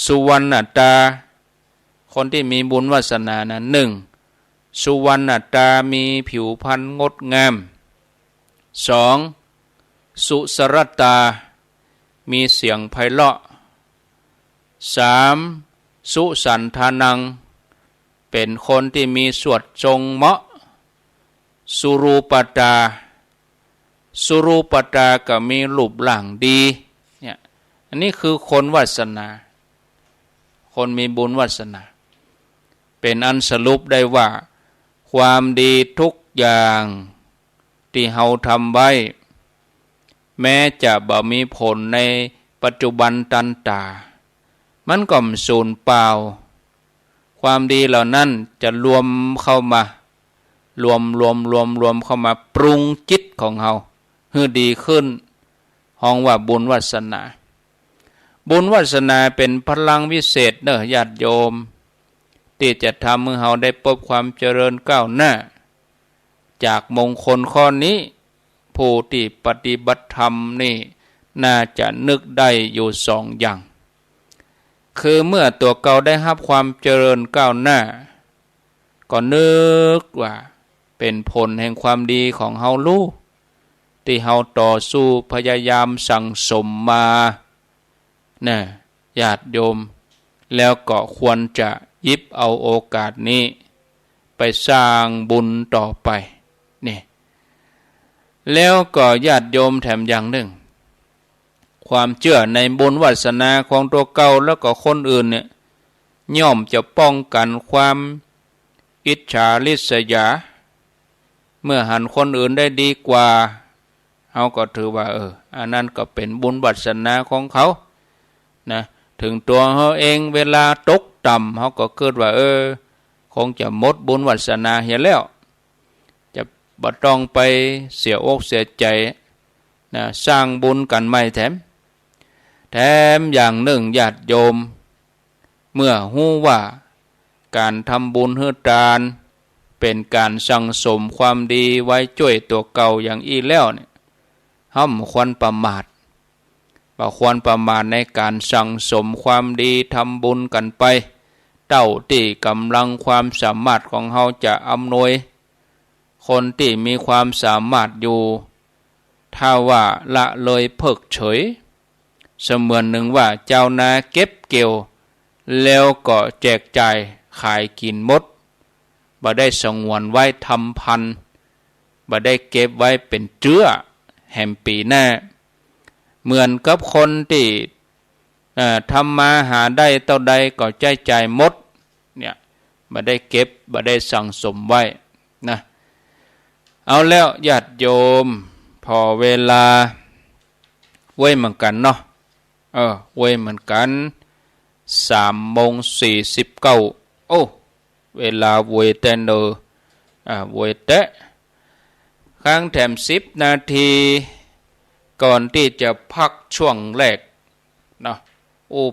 สุวรรณตาคนที่มีบุญวาสนานะหนึ่งสุวรรณตามีผิวพรรณงดงามสองสุสรตามีเสียงไพเราะสามสุสันธานังเป็นคนที่มีสวดทรงเหมาะสุรูปตาก็มีรูปร่างดีเนี่ยอันนี้คือคนวาสนาคนมีบุญวาสนาเป็นอันสรุปได้ว่าความดีทุกอย่างที่เราทำไว้แม้จะบ่มีผลในปัจจุบันตันตามันก็สูญเปล่าความดีเหล่านั้นจะรวมเข้ามารวมเข้ามาปรุงจิตของเราให้ดีขึ้นห้องว่าบุญวาสนาบุญวาสนาเป็นพลังวิเศษเนอะญาติโยมที่จะทำให้เราได้พบความเจริญก้าวหน้าจากมงคลข้อนี้ผู้ที่ปฏิบัติธรรมนี่น่าจะนึกได้อยู่สองอย่างคือเมื่อตัวเก่าได้รับความเจริญก้าวหน้าก็นึกว่าเป็นผลแห่งความดีของเฮารู้ที่เฮาต่อสู้พยายามสั่งสมมานะญาติโยมแล้วก็ควรจะหยิบเอาโอกาสนี้ไปสร้างบุญต่อไปนี่แล้วก็ญาติโยมแถมอย่างหนึ่งความเชื่อในบุญวาสนาของตัวเก่าแล้วก็คนอื่นเนี่ยย่อมจะป้องกันความอิจฉาริษยาเมื่อหันคนอื่นได้ดีกว่าเขาก็ถือว่าอันนั้นก็เป็นบุญวาสนาของเขานะถึงตัวเขาเองเวลาตกต่ำเขาก็เกิดว่าคงจะหมดบุญวาสนาเหียแล้วจะบ่ต้องไปเสียอกเสียใจนะสร้างบุญกันไม่แถมอย่างหนึ่งญาติโยมเมื่อฮู้ว่าการทำบุญให้ทานเป็นการสั่งสมความดีไว้ช่วยตัวเก่าอย่างอีแล้วเนี่ยห้ามควรประมาทในการสั่งสมความดีทำบุญกันไปเท่าที่กำลังความสามารถของเราจะอำนวยคนที่มีความสามารถอยู่ถ้าว่าละเลยเพิกเฉยเสมือนหนึ่งว่าเจ้านาเก็บเกี่ยวแล้วก็แจกจ่ายขายกินหมดบ่ได้สงวนไว้ทำพันบ่ได้เก็บไว้เป็นเจื้อแห่งปีหน้าเหมือนกับคนที่ทำมาหาได้เท่าใดก็จ่ายหมดเนี่ยบ่ได้เก็บบ่ได้สั่งสมไว้นะเอาแล้วญาติโยมพอเวลาเว้ยเหมือนกันเนาะเว้ยเหมือนกัน3:49โอ้เวลาเว้ยแต่เนเว้ยแต่ข้างแถม10 นาทีก่อนที่จะพักช่วงแรกเนาะ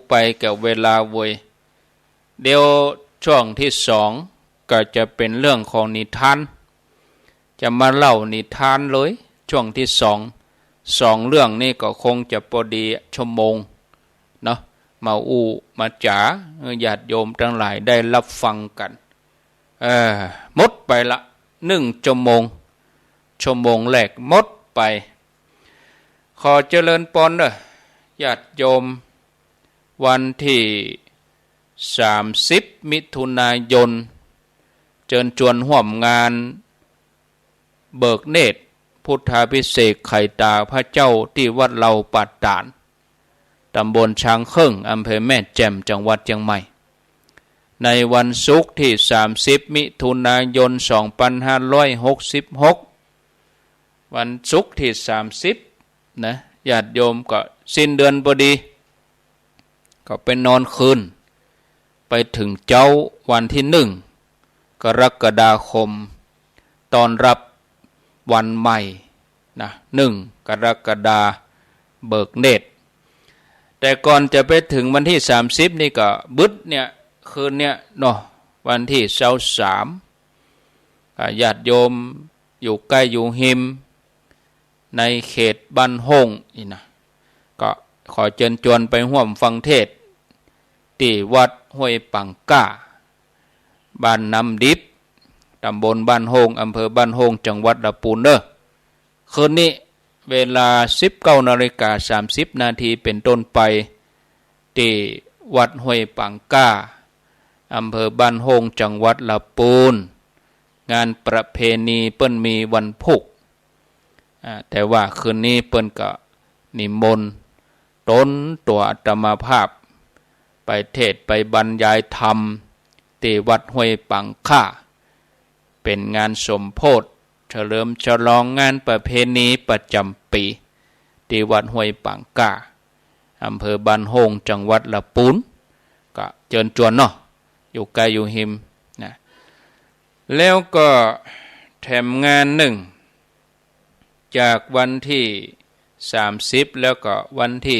ไปกับเวลาเว้ยเดี๋ยวช่วงที่2ก็จะเป็นเรื่องของนิทานจะมาเล่านิทานเลยช่วงที่สองเรื่องนี้ก็คงจะพอดีชั่วโมงเนาะมามาจ๋าญาติโยมทั้งหลายได้รับฟังกันหมดไปละ1 ชั่วโมงแรกหมดไปขอเจริญพรเด้อญาติโยมวันที่30 มิถุนายน เชิญชวนร่วมงานเบิกเนตรพุทธาภิเษกไข่ตาพระเจ้าที่วัดเหล่าปัดตานตำบลช้างเขิ่งอำเภอแม่แจ่มจังหวัดเชียงใหม่ในวันศุกร์ที่30มิถุนายน2566วันศุกร์ที่30นะญาติโยมก็สิ้นเดือนพอดีก็ไปนอนคืนไปถึงเจ้าวันที่1กรกฎาคมตอนรับวันใหม่นะ1กรกฎาเบิกเนตรแต่ก่อนจะไปถึงวันที่30นี่ก็บึดเนี่ยคืนเนี่ยเนาะวันที่23ญาติโยมอยู่ใกล้อยู่หิมในเขตบ้านห้งนี่นะก็ขอเชิญชวนไปร่วมฟังเทศน์ที่วัดห้วยปังก้าบ้านน้ำดิบตำบลบ้านโฮงอำเภอบ้านโฮงจังหวัดลำพูนเด้อคืนนี้เวลา 19:30 นาทีเป็นต้นไปที่วัดห้วยปังก้าอำเภอบ้านโฮงจังหวัดลำพูนงานประเพณีเปิ้นมีวันพุกแต่ว่าคืนนี้เปิ้นก็นิมนต์ต้นตัวอาตมาภาพไปเทศไปบรรยายธรรมที่วัดห้วยปังค่าเป็นงานสมโภชเฉลิมฉลองงานประเพณีประจำปีที่วัดห้วยปังก้าอำเภอบ้านโฮงจังหวัดลำพูนก็เชิญชวนเนาะอยู่ใกล้อยู่หิมนะแล้วก็แถมงานหนึ่งจากวันที่30แล้วก็วันที่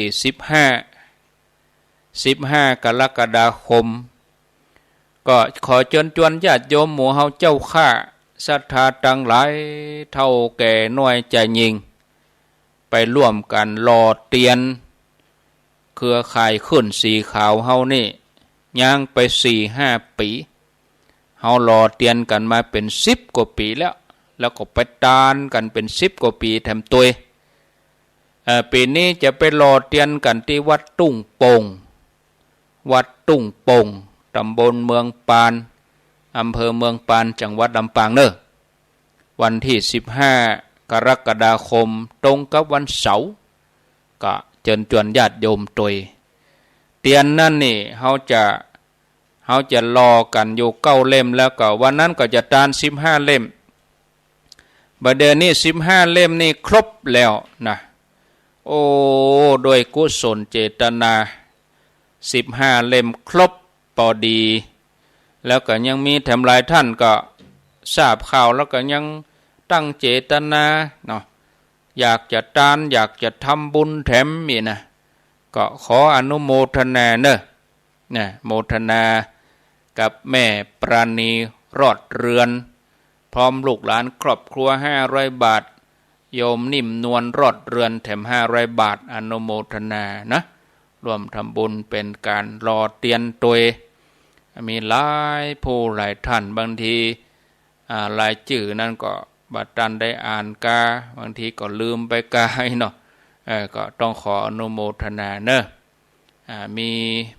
15กรกฎาคมก็ขอเชิญชวนญาติโยมหมู่เฮาเจ้าข้าศรัทธาทั้งหลายเท่าแก่น้อยใจยิงไปร่วมกันรอเตียนเครือข่ายขึ้นสีขาวเฮานี่ย่างไป 4-5 ปีเฮารอเตียนกันมาเป็น10กว่าปีแล้วก็ไปตานกันเป็น10กว่าปีแถมตัวปีนี้จะไปรอเตียนกันที่วัดตุ้งโป่งตำบลเมืองปานอำเภอเมืองปานจังหวัดลำปางเนอะวันที่15กรกฎาคมตรงกับวันเสาร์ก็เชิญชวนญาติโยมตวยเตียนนั่นนี่เขาจะรอกันอยู่9 เล่มแล้วก็วันนั้นก็จะตาน15 เล่มบัดเดี๋ยวนี้15 เล่มนี่ครบแล้วนะโอ้โดยกุศลเจตนา15 เล่มครบพอดีแล้วก็ยังมีแถมหลายท่านก็ทราบข่าวแล้วก็ยังตั้งเจตนาเนาะอยากจะทานอยากจะทำบุญแถมนี่นะก็ขออนุโมทนาเนอะโมทนากับแม่ปราณีรอดเรือนพร้อมลูกหลานครอบครัว500 บาทโยมนิ่มนวลรอดเรือนแถม500 บาทอนุโมทนานะร่วมทำบุญเป็นการรอเตียนตัวมีหลายผู้หลายท่านบางทีหลายชื่อนั่นก็บัดตันได้อ่านกาบางทีก็ลืมไปกาเนาะก็ต้องขออนุโมทนาเนอะมี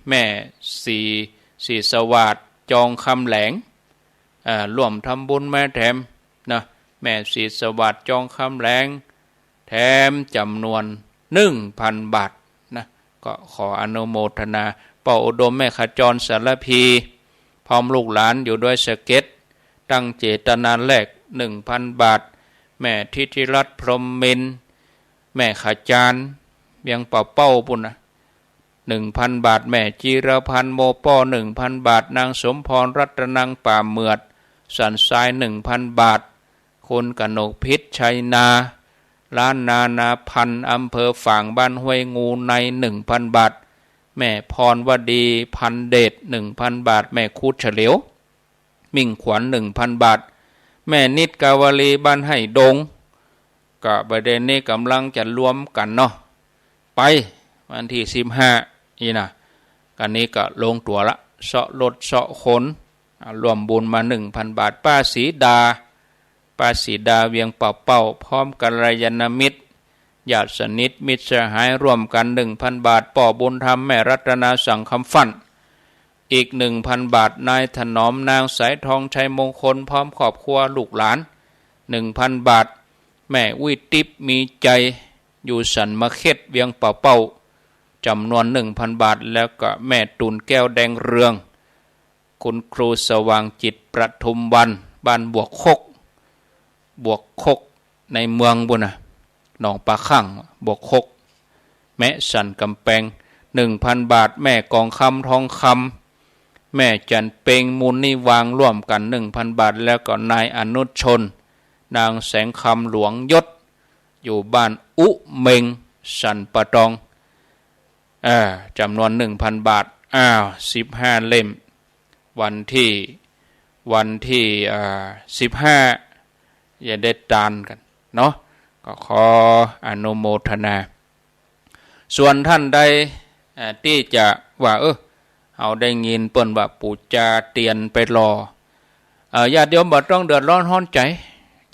แม่สีสวัสดิ์จองคำแหลงร่วมทำบุญแม่แถมนะแม่สีสวัสดิ์จองคำแหลงแถมจำนวน 1,000 บาทนะก็ขออนุโมทนาป่าอุดมแม่ขจรสารพีพร้อมลูกหลานอยู่ด้วยสเก็ตตั้งเจตนาแรก 1,000 บาทแม่ทิติรัตน์พรหมมินทร์แม่ขจารเบียงเป่าเป้าปุ่นนะ 1,000 บาทแม่จีรพันธ์โมป้อ 1,000 บาทนางสมพรรัตนังป่าเมือดสันทราย 1,000 บาทคุณกนกพิษชัยนาล้านนาพันธ์อำเภอฝั่งบ้านห้วยงูใน 1,000 บาทแม่พรวดีพันเดช 1,000 บาทแม่คูดเฉลียวมิ่งขวัญ 1,000 บาทแม่นิดกาวลีบ้านให้ดงก็ประเด็นนี้กำลังจะรวมกันเนาะไปวันที่15นี่นะกันนี้ก็ลงตัวละเสาะรถเสาะขนรวมบุญมา 1,000 บาทป้าสีดาเวียงเป่าพร้อมกัลยาณมิตรญาติสนิทมิตรสหายร่วมกัน 1,000 บาทป่อบุญธรรมแม่รัตนาสังคำฟัน อีก 1,000 บาทนายถนอมนางสายทองชัยมงคลพร้อมครอบครัวลูกหลาน 1,000 บาทแม่วิติปมีใจอยู่สันมะเข็ดเวียงเป่าเป้าจำนวน 1,000 บาทแล้วก็แม่ตุนแก้วแดงเรืองคุณครูสว่างจิตประทุมวันบ้านบวกคกในเมืองบุญนะหนองปลาข้างบวกคกแม่สันกำแพง 1,000 บาทแม่กองคำทองคำแม่จันเปงมูลนิวางร่วมกัน 1,000 บาทแล้วก็นายอนุชนนางแสงคำหลวงยศอยู่บ้านอุเมงสันปะตองจำนวน 1,000 บาท15 เล่มวันที่15อย่าได้ตานกันเนาะก็ขออนุโมทนาส่วนท่านใดที่จะว่าเอาได้ยินเปิ้นว่าปู่จาเตียนไปรอญาติโยมบ่ต้องเดือดร้อนร้อนใจ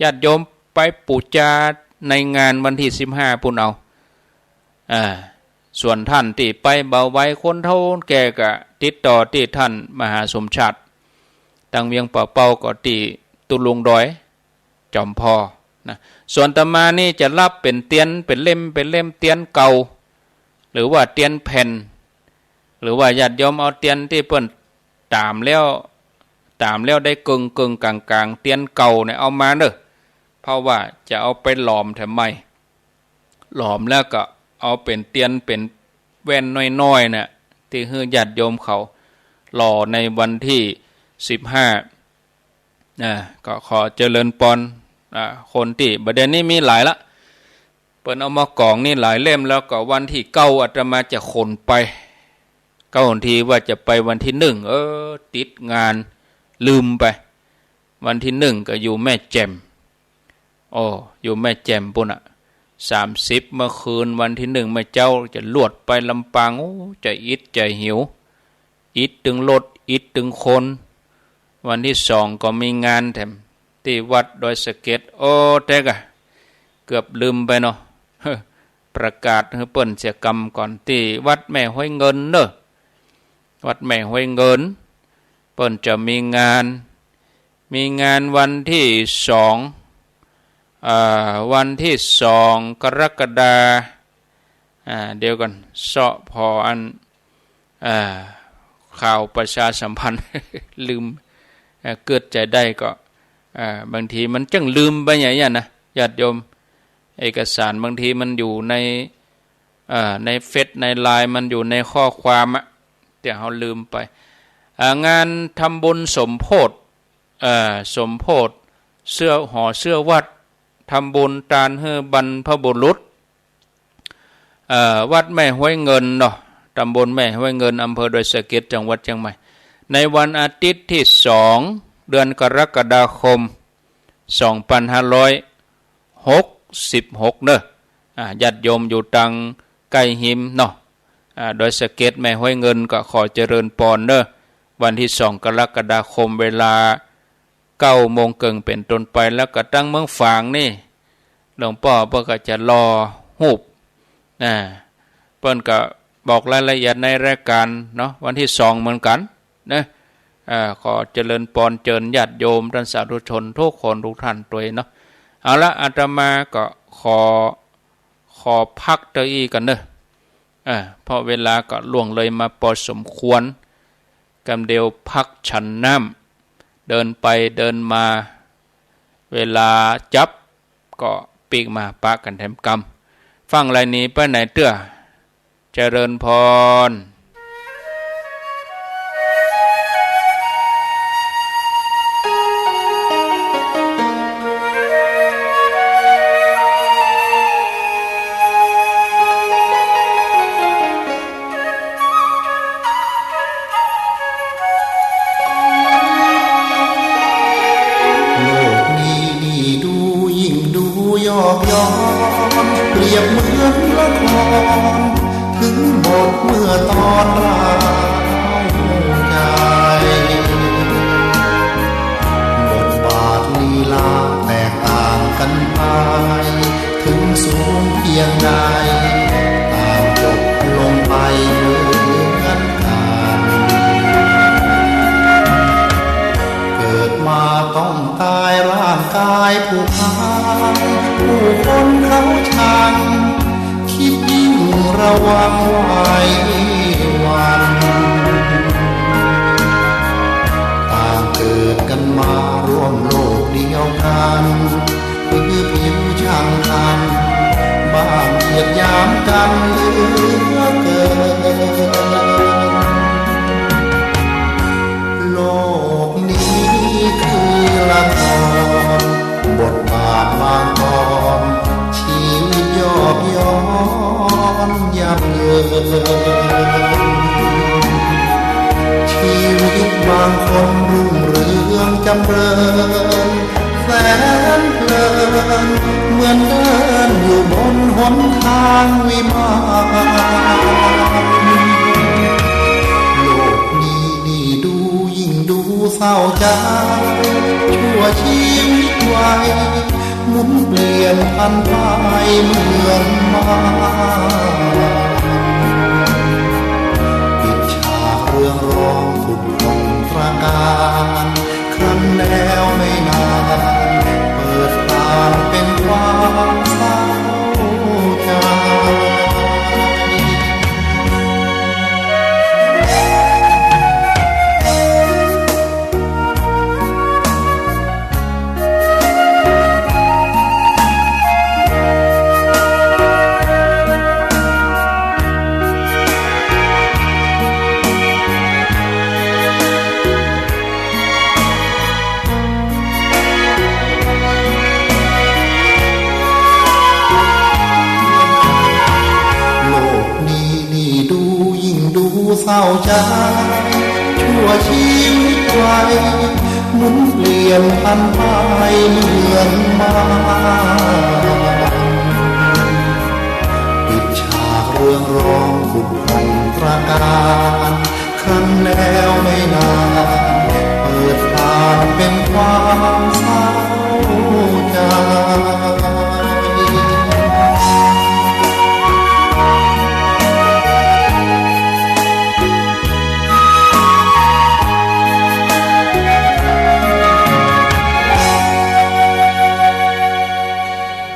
ญาติโยมไปปู่จาในงานวันที่15ปุ่นเอาส่วนท่านที่ไปเบาไว้คนเฒ่าแก่ก็ติดต่อที่ท่านมหาสมชาติตังเวียงป่าเป้าก็ที่ตุลุงดอยจอมพอนะส่วนตมานี่จะรับเป็นเตียนเป็นเล่มเตียนเก่าหรือว่าเตียนแผ่นหรือว่าญาติโยมเอาเตียนที่เปิ้นตามแล้วได้กึ่งกลางเตียนเก่าเนี่ยเอามาเด้อเพราะว่าจะเอาไปหลอมแถมใหม่หลอมแล้วก็เอาเป็นเตียนเป็นแว่นน้อยๆเนี่ยที่ให้ญาติโยมเขาหล่อในวันที่15ก็ขอเจริญปอนคนที่ประเด็นนี้มีหลายละเปิ้นเอามากองนี่หลายเล่มแล้วก็วันที่9อาตมาจะขนไป9ทีว่าจะไปวันที่1ติดงานลืมไปวันที่1ก็อยู่แม่แจ่มอยู่แม่แจ่มปุ่น30เมื่อคืนวันที่1แม่เจ้าจะลวดไปลำปางจะอิดใจหิวอิดถึงรถอิดถึงคนวันที่2ก็มีงานแถมที่วัดดอยสะเก็ดแต่ก็เกือบลืมไปเนาะประกาศให้เปิ้นเสียกรรมก่อนที่วัดแม่ห้วยเงินเนอะวัดแม่ห้วยเงินเปิ้นจะมีงานวันที่วันที่2 กรกฎาเดี๋ยวกันพออันข่าวประชาสัมพันธ์ ลืมเกิดใจได้ก็บางทีมันจังลืมไปอย่างนี้นะญาติโยมเอกสารบางทีมันอยู่ในเฟซในไลน์มันอยู่ในข้อความแต่เราลืมไปงานทำบุญสมโภชเสื้อวัดทำบุญตานเฮือบรรพบุรุษวัดแม่ห้วยเงินเนาะตำบลแม่ห้วยเงินอำเภอดอยสะเก็ดจังหวัดเชียงใหม่ในวันอาทิตย์ที่2 เดือนกรกฎาคม 2566เนอะญาติโยมอยู่ตังใกล้หิมเนาะดอยสะเก็ดแม่ห้วยเงินก็ขอเจริญปอนเนอะวันที่2 กรกฎาคมเวลา9 โมงเกิงเป็นต้นไปแล้วก็ตั้งเมืองฝางนี่หลวงพ่อเพิ่นก็จะรอฮูบเพิ่นก็บอกรายละเอียดในรายการเนาะวันที่2เหมือนกันนะขอเจริญปอนเจิญญาติโยมท่านสาธุชนทุกคนทุกท่านตัวเนาะเอาละอาตมาก็ขอพักตัวอีกันเนอะเพราะเวลาก็ล่วงเลยมาพอสมควรกำเดียวพักฉันน้ำเดินไปเดินมาเวลาจับก็ปีกมาปะกันแถมกรรมฟังไรนี้ไปไหนเตื้อเจริญพร อกย้อนเปรียบเหมือนละครถึงบทเมื่อตอนร้าวใจบทบาทลีลาแตกต่างกันไปถึงสูงเพียงใดต่างจบลงไปเหมือนกัน ายผู้พานผู้คนเขาชังคิดยิ่งระวังไว้วันต่างเกิดกันมาร่วมโลกเดียวกันคือผิวช่างกันบ้างเหยียดหยามกันเหลือเกินโลกนี้คือละครบทบาทบางตอนชีวิตยอกย้อนยับเยินชีวิตบางคนรุ่งเรืองจำเริญแสนเพลินเหมือนเดินอยู่บนหนทางวิมานโลกนี้นี่ดูยิ่งดูเศร้าใจชั่วชีวิตไว้หมุนเปลี่ยนพันไปเหมือนมาปิดฉากเรื่องร้องผุดพองตราการครั้นแล้วไม่นานเปิดทางเป็นความเศร้าใจเศร้าใจชั่วชีวิตไว้หมุนเปลี่ยนพันไปเหมือนมาปิดฉากเรื่องร้องผุดพองตราการครั้นแล้วไม่นานเปิดทางเป็นความเศร้าใจ ข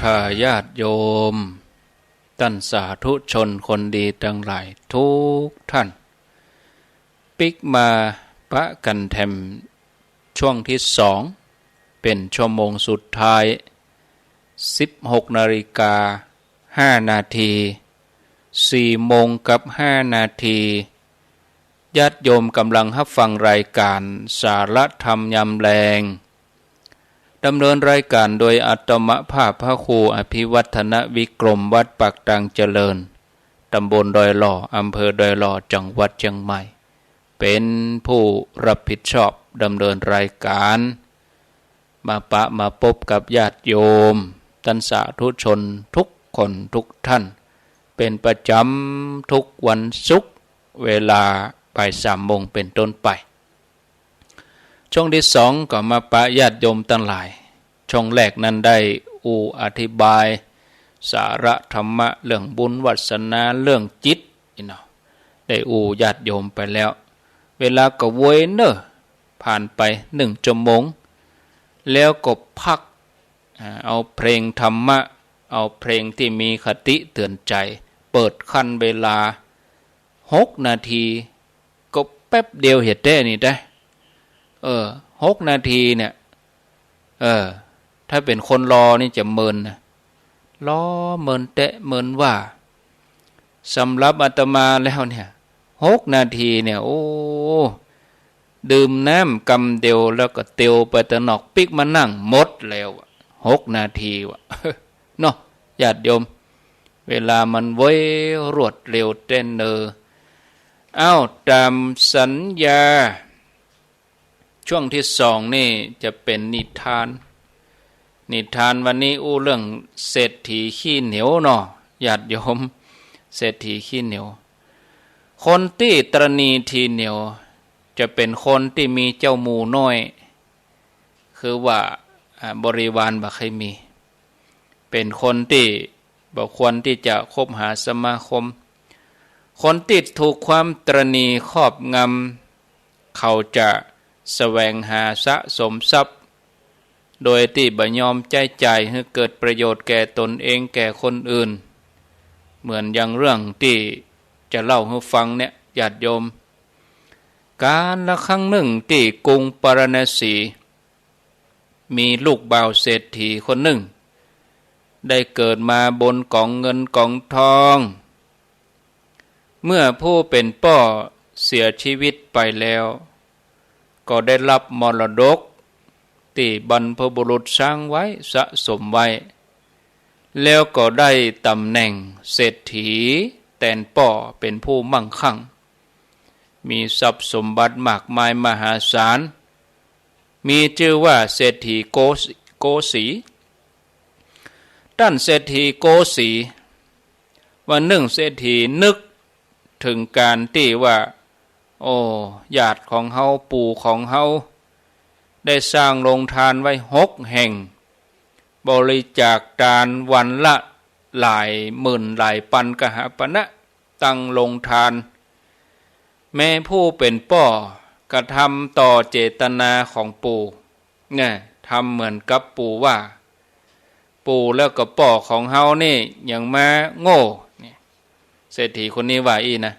ทาญาติโยมท่านสาธุชนคนดีทั้งหลายทุกท่านปิกมาปะกันแถมช่วงที่2เป็นชั่วโมงสุดท้าย16:05 นาที4 โมงกับ 5 นาทีญาติโยมกำลังรับฟังรายการสาระธรรมยามแลงดำเนินรายการโดยอาตมภาพพระครูอภิวัฒนวิกรมวัดปากตังเจริญตำบลดอยหล่ออำเภอดอยหล่อจังหวัดเชียงใหม่เป็นผู้รับผิดชอบดำเนินรายการมาพบกับญาติโยมท่านสาธุชนทุกคนทุกท่านเป็นประจำทุกวันศุกร์เวลาบ่าย 3 โมงเป็นต้นไปช่วงที่2ก็มาปะญาติโยมทั้งหลายช่วงแรกนั้นได้อธิบายสาระธรรมะเรื่องบุญวาสนาเรื่องจิตได้ญาติโยมไปแล้วเวลาก็เว้ยเนอะผ่านไป1 ชั่วโมงแล้วก็พักเอาเพลงธรรมะเอาเพลงที่มีคติเตือนใจเปิดคันเวลา6 นาทีก็แป๊บเดียวเห็นได้นี่ได้6 นาทีเนี่ยถ้าเป็นคนรอนี่จะเมินนะรอเมินเตะเมินว่าสำหรับอาตมาแล้วเนี่ย6 นาทีเนี่ยโอ้ดื่มน้ำกำเดียวแล้วก็เตียวไปตะนอกปิกมานั่งหมดแล้ว6 นาทีวะเนาะญาติโยมเวลามันเว้ยรวดเร็วเต้นเนอตามสัญญาช่วงที่2นี่จะเป็นนิทานวันนี้เรื่องเศรษฐีขี้เหนียวเนาะญาติโยมเศรษฐีขี้เหนียวคนที่ตรณีทีเหนียวจะเป็นคนที่มีเจ้าหมู่น้อยคือว่าบริวารบ่เคยมีเป็นคนที่บ่ควรที่จะคบหาสมาคมคนที่ถูกความตรณีครอบงำเขาจะแสวงหาสะสมทรัพย์โดยที่บ่ยอมใจให้เกิดประโยชน์แก่ตนเองแก่คนอื่นเหมือนอย่างเรื่องที่จะเล่าให้ฟังเนี่ยญาติโยมการละครั้งหนึ่งที่กรุงปาราณสีมีลูกบ่าวเศรษฐีคนหนึ่งได้เกิดมาบนกองเงินกองทองเมื่อผู้เป็นพ่อเสียชีวิตไปแล้วก็ได้รับมรดกที่บรรพบุรุษสร้างไว้สะสมไว้แล้วก็ได้ตำแหน่งเศรษฐีแทนพ่อเป็นผู้มั่งคั่งมีทรัพย์สมบัติมากมายมหาศาลมีชื่อว่าเศรษฐีโกสีท่านเศรษฐีโกสีวันหนึ่งเศรษฐีนึกถึงการที่ว่าญาติของเฮาปู่ของเฮาได้สร้างโรงทานไว้6 แห่งบริจาคทานวันละหลายหมื่นหลายพันกหปณะตั้งโรงทานแม่ผู้เป็นพ่อกระทำต่อเจตนาของปู่เนี่ยทำเหมือนกับปู่ว่าปู่แล้วก็พ่อของเฮานี่อย่างมาโง่เนี่ยเศรษฐีคนนี้ว่านะ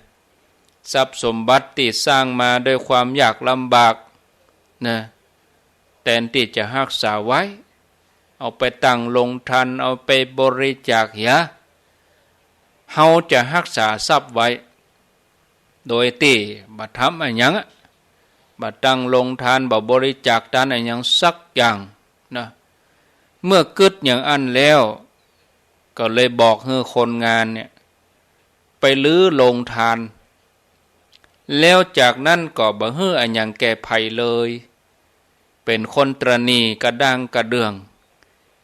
ทรัพย์สมบัติที่สร้างมาด้วยความยากลำบากนะแทนที่จะรักษาไว้เอาไปตั้งโรงทานเอาไปบริจาคเฮาจะรักษาทรัพย์ไว้โดยที่บ่ทำอะไรอย่างบ่ตั้งโรงทานบ่บริจาคทานอะไรอย่างสักอย่างนะเมื่อกึดอย่างอันแล้วก็เลยบอกให้คนงานเนี่ยไปลื้อโรงทานแล้วจากนั้นก็บ่ฮื้ออันอย่างแก่ภัยเลยเป็นคนตรณีกระด้างกระเดือง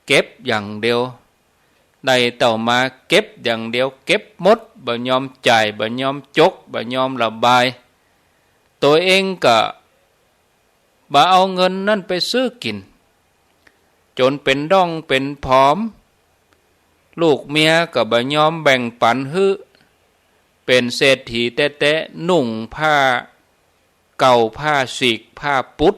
เก็บอย่างเดียวได้ต่อมาเก็บอย่างเดียวเก็บหมดบ่ยอมจ่ายบ่ยอมจกบ่ยอมระบายตัวเองก็บ่เอาเงินนั่นไปซื้อกินจนเป็นร่องเป็นผอมลูกเมียก็บ่ยอมแบ่งปันฮื้อเป็นเศรษฐีแต๊ะๆนุ่งผ้าเก่าผ้าสีกผ้าปุด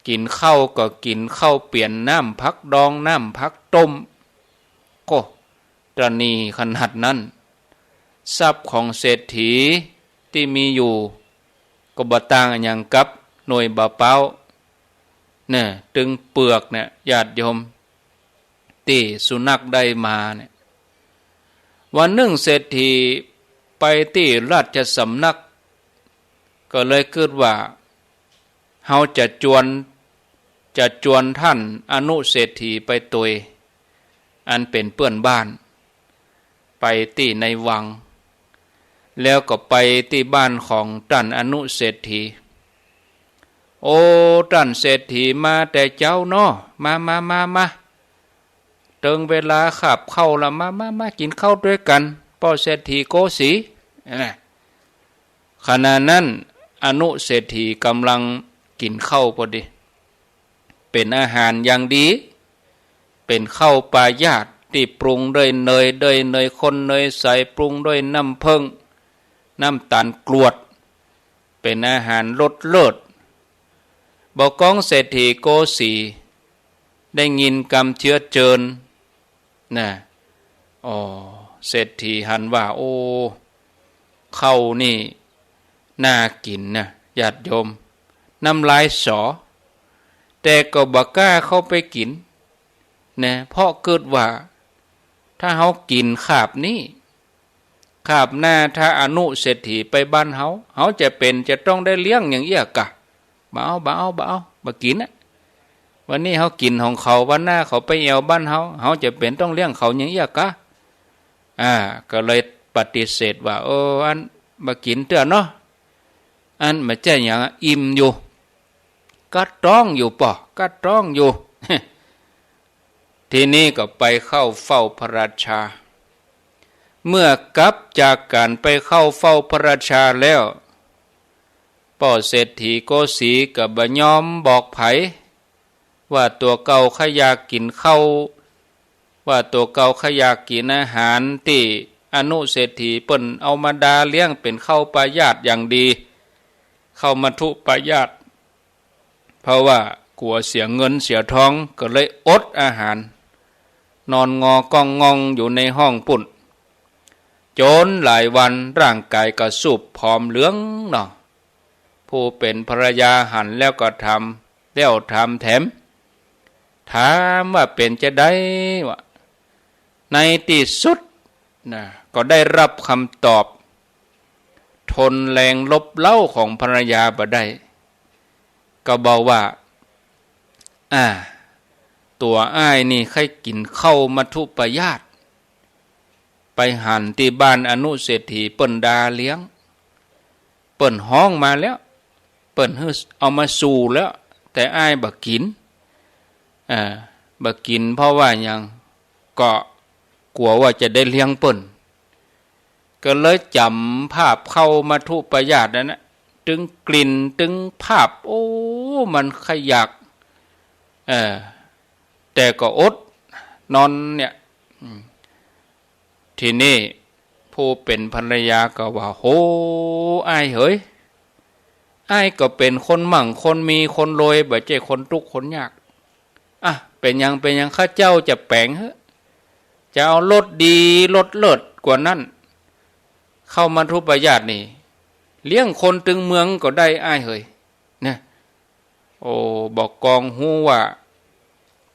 กินข้าวก็กินข้าวเปลี่ยนน้ำพักดองน้ำพักต้มก็ตระนีขนาดนั้นทรัพย์ของเศรษฐีที่มีอยู่ก็บ่ต่างอย่างกับหน่วยบะเป้าเนี่ยตึงเปลือกเนี่ยญาติโยมที่สุนัขได้มาเนี่ยวันหนึ่งเศรษฐีไปที่ราชสำนักก็เลยคิดว่าเฮาจะจวนท่านอนุเศรษฐีไปตัวอันเป็นเพื่อนบ้านไปที่ในวังแล้วก็ไปที่บ้านของท่านอนุเศรษฐีโอ้ท่านเศรษฐีมาแต่เจ้าเนาะมาถึงเวลาขับเข้าละมากินข้าวด้วยกันพ่อเศรษฐีโกสีขณะนั้นอนุเศรษฐีกำลังกินข้าวพอดีเป็นอาหารอย่างดีเป็นข้าวปลายาดที่ปรุงด้วยเนยข้นเนยใสปรุงด้วยน้ำผึ้งน้ำตาลกรวดเป็นอาหารรสเลิศบอกกองเศรษฐีโกสีได้ยินคำเชื้อเจิญนะเศรษฐีหันว่าโอ้ข้าวนี่น่ากินนะญาติโยมน้ำลายสอแต่ก็บ่กล้าเข้าไปกินนะเพราะเกิดว่าถ้าเฮากินขาบนี้ขาบหน้าถ้าอนุเศรษฐีไปบ้านเฮาจะต้องได้เลี้ยงอย่างเอี้ยกะบ่กินนะวันนี้เฮากินของเขาวันหน้าเขาไปแอวบ้านเฮาจะเป็นต้องเลี้ยงเขาอย่างเอี้ยกะก็เลยปฏิเสธว่าอันบ่กินเตื้อเนาะอันมาแจ้งอย่างอิ่มอยู่ก็ต้องอยู่ก็ต้องอยู่ ทีนี้ก็ไปเข้าเฝ้าพระราชาเมื่อกลับจากการไปเข้าเฝ้าพระราชาแล้วพ่อเศรษฐีโกสีก็บ่ยอมบอกไผว่าตัวเก่าขอยากกินข้าวว่าตัวเก่าขอยากกินอาหารที่อนุเศรษฐีเปิ้นเอามาดาเลี้ยงเป็นข้าวปลายาดอย่างดีเข้ามาทุปายาตเพราะว่ากลัวเสียเงินเสียทองก็เลยอดอาหารนอนงอกองงองอยู่ในห้องปุ่นจนหลายวันร่างกายก็สูบผอมเหลืองเนาะผู้เป็นภรรยาหันแล้วก็ทำแถมถามว่าเป็นจะได้วะในที่สุดนะก็ได้รับคำตอบทนแรงลบเล่าของภรรยาบ่ได้ก็บอกว่าตัวอ้ายนี่ใครกินข้าวมัทุปายาตไปหันที่บ้านอนุเศรษฐีเปิ้นดาเลี้ยงเปิ้นห้องมาแล้วเปิ้นเอามาสู่แล้วแต่อ้ายบ่กินบ่กินเพราะว่าหยังก็กลัวว่าจะได้เลี้ยงเปิ้นก็เลยจำภาพเข้ามัทุปายาตนั่นนะถึงกลิ่นถึงภาพโอ้มันขยักแต่ก็อดนอนเนี่ยทีนี้ผู้เป็นภรรยาก็ว่าโหอ้ายเฮ้ยอ้ายก็เป็นคนมั่งคนมีคนรวยบ่ใช่คนทุกข์คนยากเป็นยังข้าเจ้าจะแปลงเฮ้จะเอารถดีรถเลิศกว่านั้นเข้ามาทุปายาตนี่เลี้ยงคนตึงเมืองก็ได้อ้ายเฮ้ยเนี่ยบอกกองหูว่า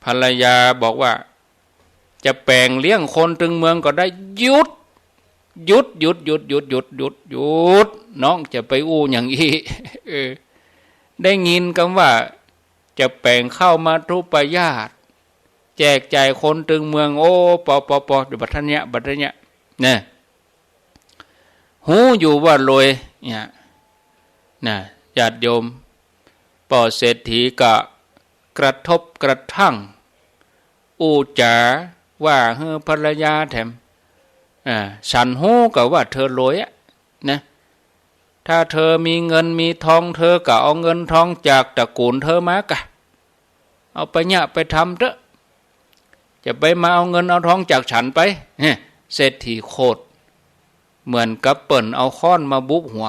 ภรรยาบอกว่าจะแปลงเลี้ยงคนตึงเมืองก็ได้หยุดน้องจะไปอู้อย่างอีได้ยินคำว่าจะแปลงเข้ามาทุปายาตแจกจ่ายคนตึงเมืองปอบัตรเนี้ยเนี่ยหูอยู่ว่ารวยเนี่ยนะญาติโยมป่อเศรษฐีก็กระทบกระทั่งอูจาว่าเฮ้อภรรยาแถมฉันหูก็ว่าเธอรวยนะถ้าเธอมีเงินมีทองเธอก็เอาเงินทองจากตระกูลเธอมากะเอาไปเนี่ยไปทำเถอะจะไปมาเอาเงินเอาทองจากฉันไปเศรษฐีโคตรเหมือนกับเปิ่นเอาค้อนมาบุบหัว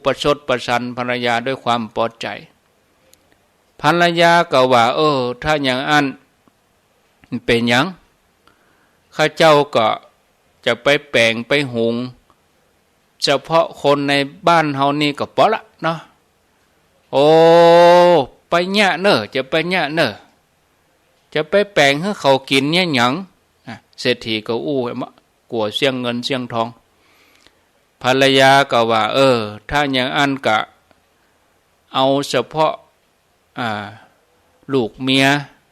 ประชดประชันภรรยาด้วยความพอใจภ ภรรยาก็ว่าถ้าอย่างอันเป็นหยังข้าเจ้าก็จะไปแปลงไปหุงเฉพาะคนในบ้านเฮานี่ก็พอละเนาะโอ้ไปญะเนอะจะไปญะเนอะจะไปแปลงให้เขากินเนี่ยหยังเศรษฐีก็อู้กลัวเสี่ยงเงินเสี่ยงทองภรรยาก็ว่าถ้าอย่างอันก็เอาเฉพาะลูกเมีย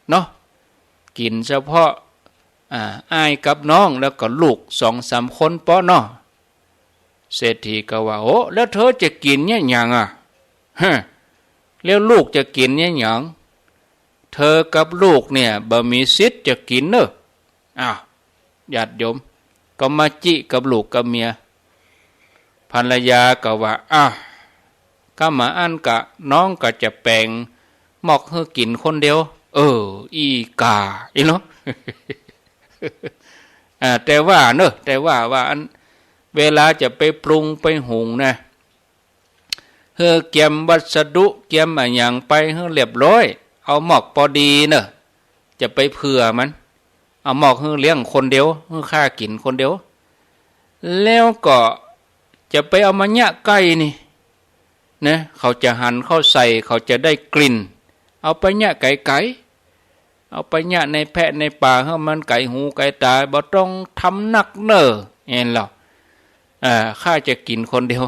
เนาะกินเฉพาะอ้ายกับน้องแล้วก็ลูก2-3 คนป้อเนาะเศรษฐีก็ว่าโอ้แล้วเธอจะกินเนี่ยหยังฮะแล้วลูกจะกินเนี่ยหยังเธอกับลูกเนี่ยบ่มีสิทธิ์จะกินเนอะญาติโยมก็มาจิกับลูกกับเมียภรรยาก็ว่าก็มาอันกะน้องก็จะแปลงหมอกให้กินคนเดียวอีกาเนาะ แต่ว่าเนอะแต่ว่าอันเวลาจะไปปรุงไปหุงนะเฮือเกียมวัสดุเกียมอะไรอย่างไปเฮือเรียบร้อยเอาหมอกพอดีเนอะจะไปเผื่อมันเอาหมอกเฮือเลี้ยงคนเดียวเฮือฆ่ากินคนเดียวแล้วก็จะไปเอามาแยะไก่นี่นะเขาจะหั่นเข้าใส่เขาจะได้กลิ่นเอาไปแยะไก่เอาไปแยะในแพะในป่าให้มันไก่หูไก่ตาบ่ต้องทำหนักเนอะเห็นหรอข้าจะกินคนเดียว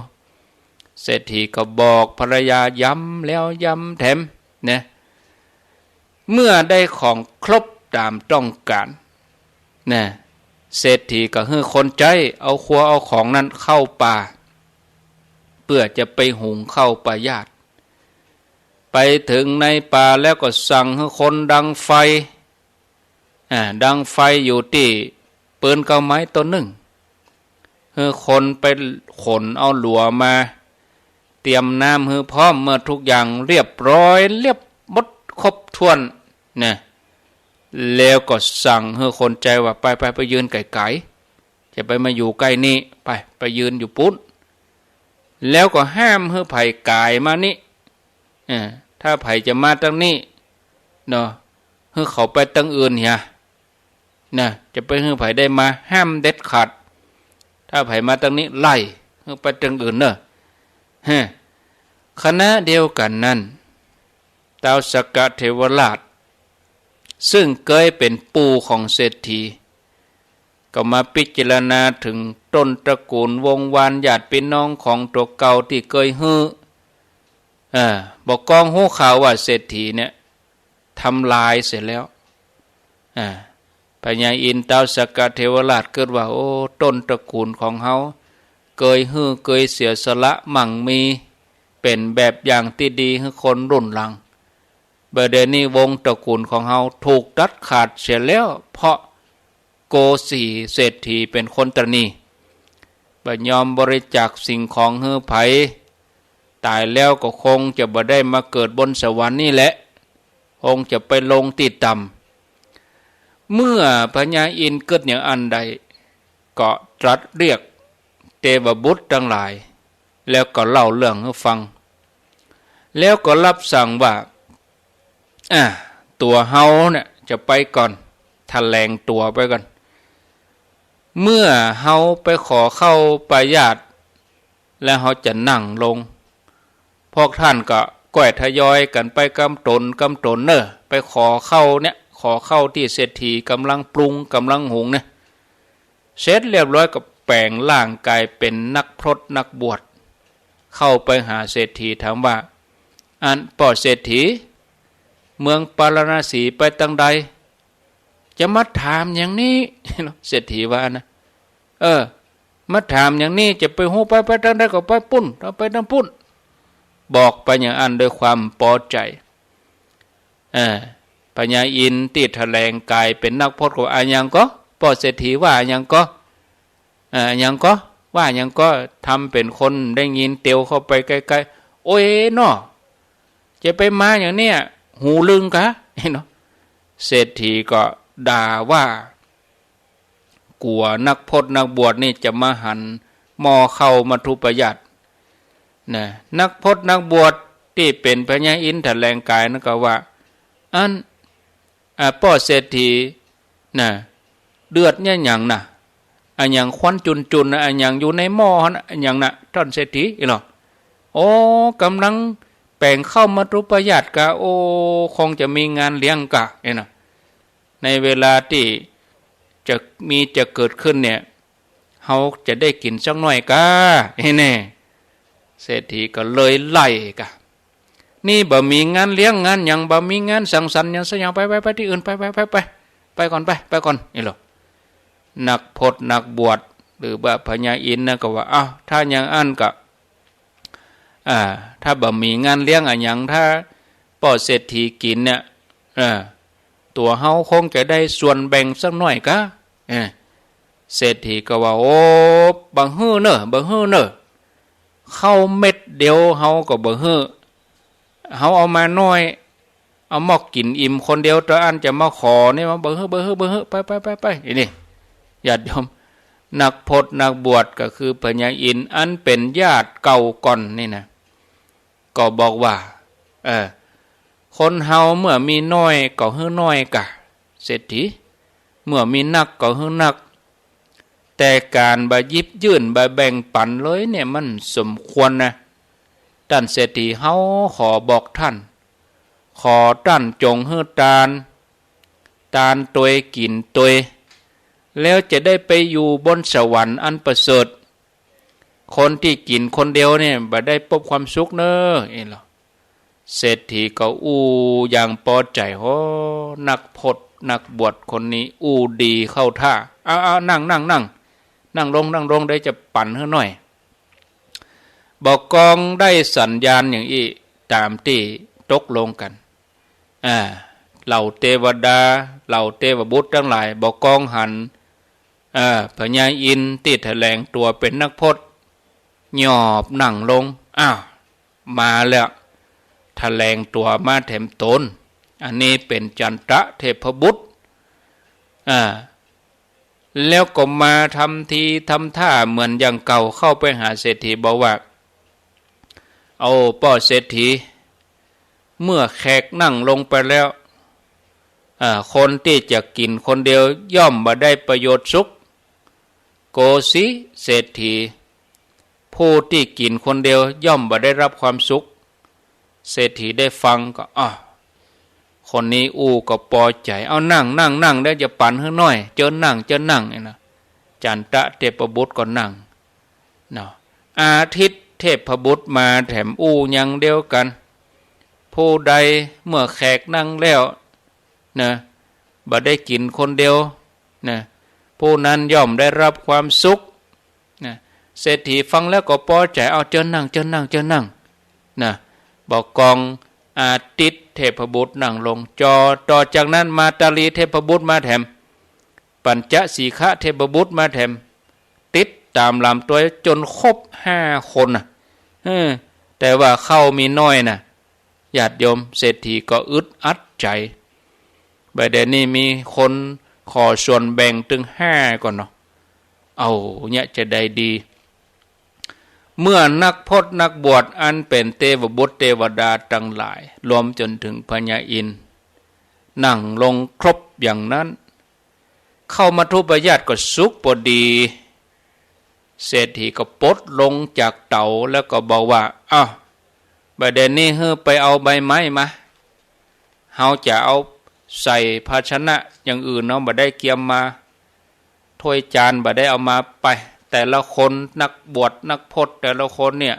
เศรษฐีก็บอกภรรยาย้ำแล้วย้ำแถมนะเมื่อได้ของครบตามต้องการนะเศรษฐีก็ให้คนใจเอาครัวเอาของนั้นเข้าป่าเพื่อจะไปหุงข้าวปลายาตไปถึงในป่าแล้วก็สั่งให้คนดังไฟอยู่ที่ปืนเกาไม้ต้นหนึ่งให้คนไปขนเอาหลัวมาเตรียมน้ำให้พร้อมเมื่อทุกอย่างเรียบร้อยเรียบหมดครบถ้วนนะแล้วก็สั่งให้คนใจว่าไปยืนไกลๆจะไปมาอยู่ใกล้นี้ไปยืนอยู่ปุ๊บแล้วก็ห้ามให้ไผ่กายมานี่ถ้าไผ่จะมาตั้งนี้เนาะให้เขาไปตั้งอื่นเหียนะจะไปให้ไผ่ได้มาห้ามเด็ดขาดถ้าไผ่มาตั้งนี้ไล่ให้ไปตั้งอื่นเนอะคณะเดียวกันนั้นท้าวสักกะเทวราชซึ่งเคยเป็นปู่ของเศรษฐีก็มาพิจารณาถึงต้นตระกูลวงวานญาติพี่น้องของตัวเก่าที่เคยฮื้อบอกกองหู้ข่าวว่าเศรษฐีเนี่ยทำลายเสร็จแล้วพญาอินทร์ท้าวสักกะเทวราชเกิดว่าโอ้ต้นตระกูลของเฮาเคยฮื้อเคยเสียสละมั่งมีเป็นแบบอย่างที่ดีให้คนรุ่นหลังเบอร์เดนี้วงตระกูลของเฮาถูกตัดขาดเสียแล้วเพราะโกสีเศรษฐีเป็นคนตระหนี่บ่ยอมบริจาคสิ่งของให้ไผตายแล้วก็คงจะบ่ได้มาเกิดบนสวรรค์นี่แหละคงจะไปลงที่ต่ำเมื่อพญาอินทร์เกิดอย่างอันใดก็ตรัสเรียกเทวบุตรทั้งหลายแล้วก็เล่าเรื่องให้ฟังแล้วก็รับสั่งว่าตัวเฮาเนี่ยจะไปก่อนแถลงตัวไปก่อนเมื่อเฮาไปขอเข้าปายาตแล้วเฮาจะนั่งลงพวกท่านก็ก้อยทยอยกันไปกำตนเนอะไปขอเข้าที่เศรษฐีกำลังปรุงกำลังหุงเนี่ยเสร็จเรียบร้อยก็แปลงร่างกายเป็นนักพรตนักบวชเข้าไปหาเศรษฐีถามว่าอันป่อเศรษฐีเมืองปาราณสีไปตั้งใดจะมาถามอย่างนี้เศรษฐีว่านะมาถามอย่างนี้จะไปหูไปตั้งใดก็ไปปุ้นเราไปตั้งปุ้นบอกไปอย่างอันด้วยความพอใจพญาอินทร์ที่แถลงกายเป็นนักพจน์ของอายังก็ป่อเศรษฐีว่ายังก็ว่ายังก็ทำเป็นคนได้ยินเตียวเข้าไปใกล้ๆโอ้ยเนาะจะไปมาอย่างเนี้ยหูลึงกะเนาะเศรษฐีก็ด่าว่ากลัวนักพจน์นักบวชนี่จะมาหันมอเข้ามาทุปยัดนะนักพจน์นักบวช ที่เป็นพญาอินทร์แถลงกายนั่นก็ว่าอันป้อเศรษฐีน่ะเดือดเนี่ยหยังน่ะอันหยังควันจุนๆนะอันหยังอยู่ในหม้อนะอันหยังน่ะท่านเศรษฐีอีหรอโอ้กำลังแปลงเข้ามารุปยาตกะโอ้คงจะมีงานเลี้ยงกะเนี่ยนะในเวลาที่จะเกิดขึ้นเนี่ยเฮาจะได้กินสักหน่อยกะแน่เศรษฐีก็เลยไล่กะนี่บ่มีงานเลี้ยงงานหยังบ่มีงานสังสรรค์หยังสักอย่างไปที่อื่นไปก่อนนี่หรอนักพจน์นักบวชหรือว่าพญาอินทร์นะก็ว่าอ้าวถ้าอย่างอันก็ถ้าบ่มีงานเลี้ยงอะไรอย่างถ้าป้อเศรษฐีกินเนี่ยตัวเฮาคงจะได้ส่วนแบ่งสักหน่อยกะเศรษฐีก็ว่าโอ้บังฮื้อเนอะเข้าเม็ดเดียวเฮาก็บ่ฮื้อเฮาเอามาน้อยเอามอกกินอิ่มคนเดียวตัวอันจะมาขอนี่ว่าบ่ฮื้อไปนี่ญาติโยมนักพจน์นักบวชก็คือพญาอินทร์อันเป็นญาติเก่าก่อนนี่นะก็บอกว่าคนเฮาเมื่อมีน้อยก็ฮื้อน้อยกะเศรษฐีเมื่อมีนักก็ฮื้อนักแต่การบายิบยื่นบาแบ่งปันเลยเนี่ยมันสมควรนะท่านเศรษฐีเฮาขอบอกท่านขอท่านจงฮื้อตาลตัวกินตัวแล้วจะได้ไปอยู่บนสวรรค์อันประเสริฐคนที่กินคนเดียวเนี่ยบ่ได้พบความสุขเนอะเหรอเศรษฐีก็อย่างพอใจโอ้นักพจน์นักบวชคนนี้ดีเข้าท่านั่งลงได้จะปั่นให้หน่อยบอกกองได้สัญญาณอย่างอี้ตามที่ตกลงกันเหล่าเทวดาเหล่าเทวบุตรทั้งหลายบอกกองหันพญาอินทร์ที่แถลงตัวเป็นนักพจน์หยอบนั่งลงมาแล้วแถลงตัวมาแถมตนอันนี้เป็นจันทะเทพบุตรแล้วก็มาทำทีทำท่าเหมือนอย่างเก่าเข้าไปหาเศรษฐีบอกว่าเอาป้อเศรษฐีเมื่อแขกนั่งลงไปแล้วคนที่จะกินคนเดียวย่อมบ่ได้ประโยชน์สุขโกสิเศรษฐีผู้ที่กินคนเดียวย่อมบ่ได้รับความสุขเศรษฐีได้ฟังก็คนนี้ก็พอใจเอานั่งได้จะปั่นให้หน่อยเจอนั่งนะจันทะเทพบุตรก็นั่งอาทิตย์เทพบุตรมาแถมอย่างเดียวกันผู้ใดเมื่อแขกนั่งแล้วนะบ่ได้กินคนเดียวนะผู้นั้นย่อมได้รับความสุขนะเศรษฐีฟังแล้วก็พอใจเอาเจอนั่งนะบอกกองอาทิตย์เทพบุตรนั่งลงต่อจากนั้นมาตาลีเทพบุตรมาแถมปัญจสีขะเทพบุตรมาแถมติดตามลำตัวจนครบ5 คนแต่ว่าเข้ามีน้อยนะญาติโยมเศรษฐีก็อึดอัดใจบัดนี้มีคนขอส่วนแบ่งถึง5ก่อนเนาะเนี่ยจะได้ดีเมื่อนักพจน์นักบวชอันเป็นเทวบุตรเทวดาทั้งหลายรวมจนถึงพญาอินทร์นั่งลงครบอย่างนั้นเข้ามาทุปญาติก็สุขพอดีเศรษฐีก็ปลดลงจากเต่าแล้วก็บอกว่าบัดนี้ไปเอาใบไม้มาเฮาจะเอาใส่ภาชนะอย่างอื่นเนาะบ่ได้เกียมมาถ้วยจานบ่ได้เอามาไปแต่ละคนนักบวชนักพจน์แต่ละคนเนี่ย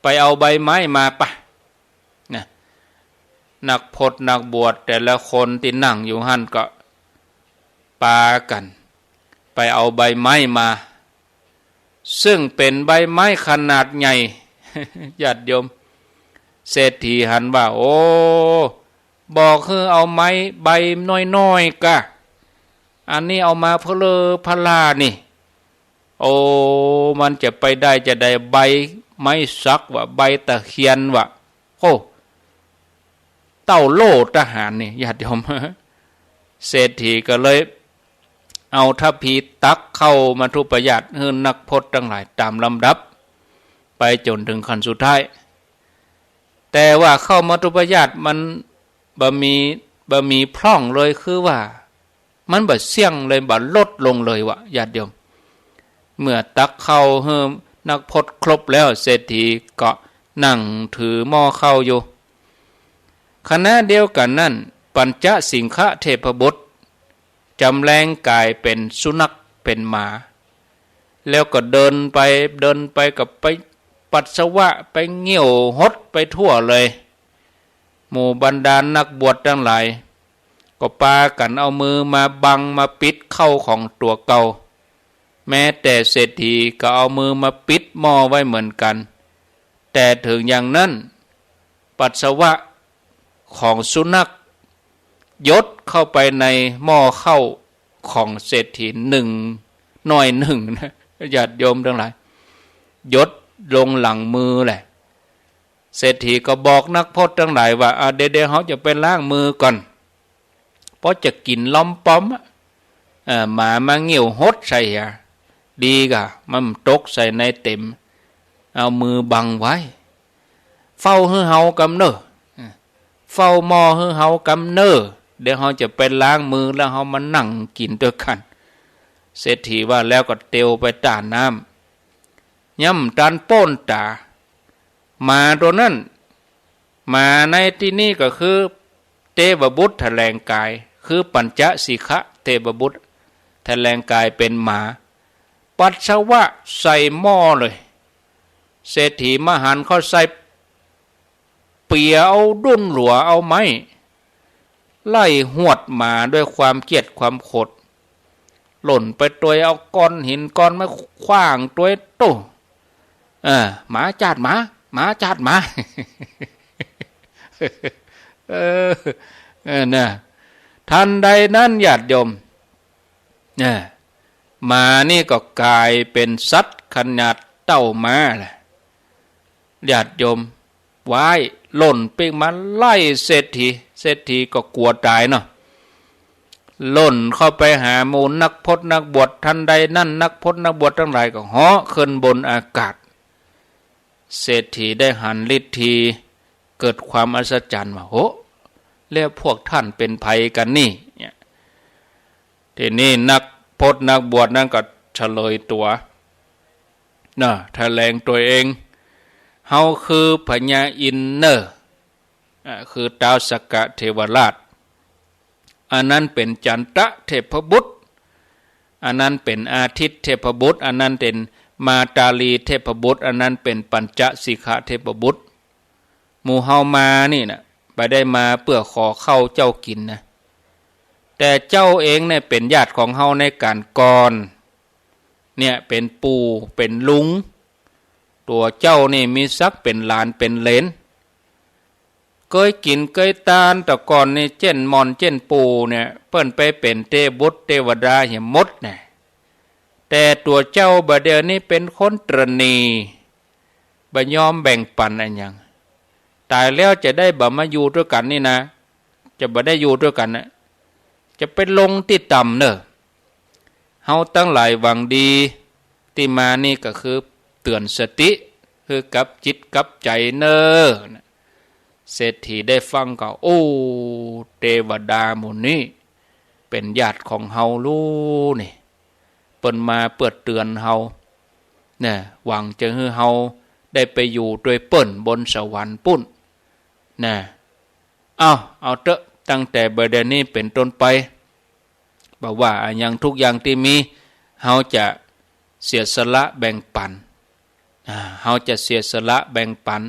ไปเอาใบไม้มาไปนะนักพจน์นักบวชแต่ละคนที่นั่งอยู่หั่นก็ปากันไปเอาใบไม้มาซึ่งเป็นใบไม้ขนาดใหญ่ ญาติโยมเศรษฐีหันว่าโอ้บอกคือเอาไม้ใบน้อยๆกะอันนี้เอามาเพลอพลานี่มันจะไปได้จะได้ใบไม้สักว่าใบตะเคียนว่าเต้าโล่ทหารนี่ญาติโยม เศรษฐีก็เลยเอาทัพพีตักเข้ามาทุปญาติให้นักพจน์ทั้งหลายตามลำดับไปจนถึงขั้นสุดท้าย แต่ว่าเข้ามัทุปญาติมันบ่มีพร่องเลยคือว่ามันบ่เสี่ยงเลยบ่ลดลงเลยวะญาติโยมเมื่อตักเข้าเฮิมนักพจน์ครบแล้วเศรษฐีก็นั่งถือหม้อข้าวอยู่ขณะเดียวกันนั้นปัญจสิงฆเทพบุตรจำแรงกายเป็นสุนัขเป็นหมาแล้วก็เดินไปกับไปปัสสาวะไปเงี้ยวหดไปทั่วเลยหมู่บรรดานักบวชทั้งหลายก็ปากันเอามือมาบังมาปิดเข้าของตัวเก่าแม้แต่เศรษฐีก็เอามือมาปิดหม้อไว้เหมือนกันแต่ถึงอย่างนั้นปัสสาวะของสุนัขยดเข้าไปในหม้อข้าวของเศรษฐีหนึ่งหน่อยหนึ่งนะญาติโยมทั้งหลายยดลงหลังมือแหละเศรษฐีก็บอกนักพจน์ทั้งหลายว่าเดี๋ยวเขาจะไปล้างมือก่อนเพราะจะกินล้อมป้อมหมามาเงี่ยวหดใส่ดีกะมันตกใส่ในเต็มเอามือบังไว้เฝ้าให้เฮากำเนอเฝ้าหม้อให้เฮากำเนอเดี๋ยวเขาจะไปล้างมือแล้วเขามานั่งกินด้วยกันเศรษฐีว่าแล้วก็เตียวไปต้านน้ำย่ำตันโป้นตามาตัวนั้นมาในที่นี้ก็คือเทพบุตรแถลงกายคือปัญจสิกขเทพบุตรแถลงกายเป็นหมาปัสสาวะใส่หม้อเลยเศรษฐีมหันต์เขาใส่เปียเอาดุ้นหลัวเอาไม้ไล่หวดหมาด้วยความเกลียดความโกรธหล่นไปตัวเอาก้อนหินก้อนไม้ขว้างตัวโตหมาจัดหมาจัดหมาเนี่ยทันใดนั้นญาติโยมหมานี่ก็กลายเป็นสัตว์ขนาดเต้าม้าแหละญาติโยมไว้หล่นไปมาไล่เศรษฐีก็กลัวตายเนาะหล่นเข้าไปหาหมู่นักพจน์นักบวชทันใดนั้นนักพจน์นักบวชทั้งหลายก็เหาะขึ้นบนอากาศเศรษฐีได้หันฤทธีเกิดความอัศจรรย์ว่าโหแล้วพวกท่านเป็นภัยกันนี่ทีนี้นักพจน์นักบวชนั้นก็เฉลยตัวแถลงตัวเองเฮาคือพญาอินเนอร์คือดาวสักกะเทวราชอันนั้นเป็นจันทะเทพบุตรอันนั้นเป็นอาทิตย์เทพบุตรอันนั้นเป็นมาตาลีเทพบุตรอันนั้นเป็นปัญจสิกขเทพบุตรหมู่เฮามานี่นะไปได้มาเพื่อขอเข้าเจ้ากินนะแต่เจ้าเองเนี่ยเป็นญาติของเฮาในการก่อนเนี่ยเป็นปู่เป็นลุงตัวเจ้านี่มีศักดิ์เป็นหลานเป็นเหลนเคยกินเคยตานแต่ก่อนนี่เจ้นมอนเจ้นปูเนี่ยเปิ้นไปเป็นเทพบุตรเทวดาเหี่ยมดเนี่ยแต่ตัวเจ้าบัดเดี๋ยวนี้เป็นคนตรณีบ่ยอมแบ่งปันอันหยังตายแล้วจะได้บ่มาอยู่ด้วยกันนี่นะจะบ่ได้อยู่ด้วยกันนะจะไปลงที่ต่ำเนอะเฮาตั้งหลายหวังดีที่มานี่ก็คือเตือนสติคือกับจิตกับใจเนอะเศรษฐีได้ฟังก็โอ้เทวดาหมู่นี้เป็นญาติของเฮาลูนี่เปิ้นมาเปิดเตือนเฮาเนี่ยหวังจะให้เฮาได้ไปอยู่ด้วยเปิ้นบนสวรรค์ปุ้นน่ะเอาเถอะตั้งแต่บัดนี้เป็นต้นไปบอกว่าอย่างทุกอย่างที่มีเฮาจะเสียสละแบ่งปันเฮาจะเสียสละแบ่งปัน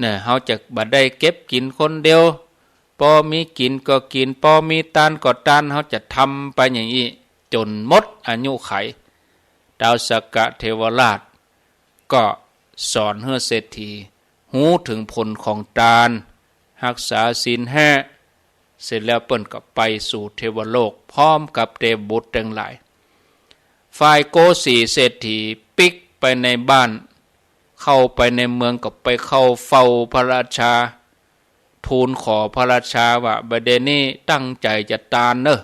เนี่ยเฮาจะบ่ได้เก็บกินคนเดียวพอมีกินก็กินพอมีตานก็ตานเฮาจะทำไปอย่างนี้จนหมดอายุไขดาวสักกะเทวราชก็สอนให้เศรษฐีหูถึงผลของทานรักษาศีลห้าเสร็จแล้วเปิ้นก็ไปสู่เทวโลกพร้อมกับเทพบุตรทั้งหลายฝ่ายโกสีเศรษฐีปิกไปในบ้านเข้าไปในเมืองก็ไปเข้าเฝ้าพระราชาทูลขอพระราชาว่าบัดนี้ตั้งใจจะตานเนอะ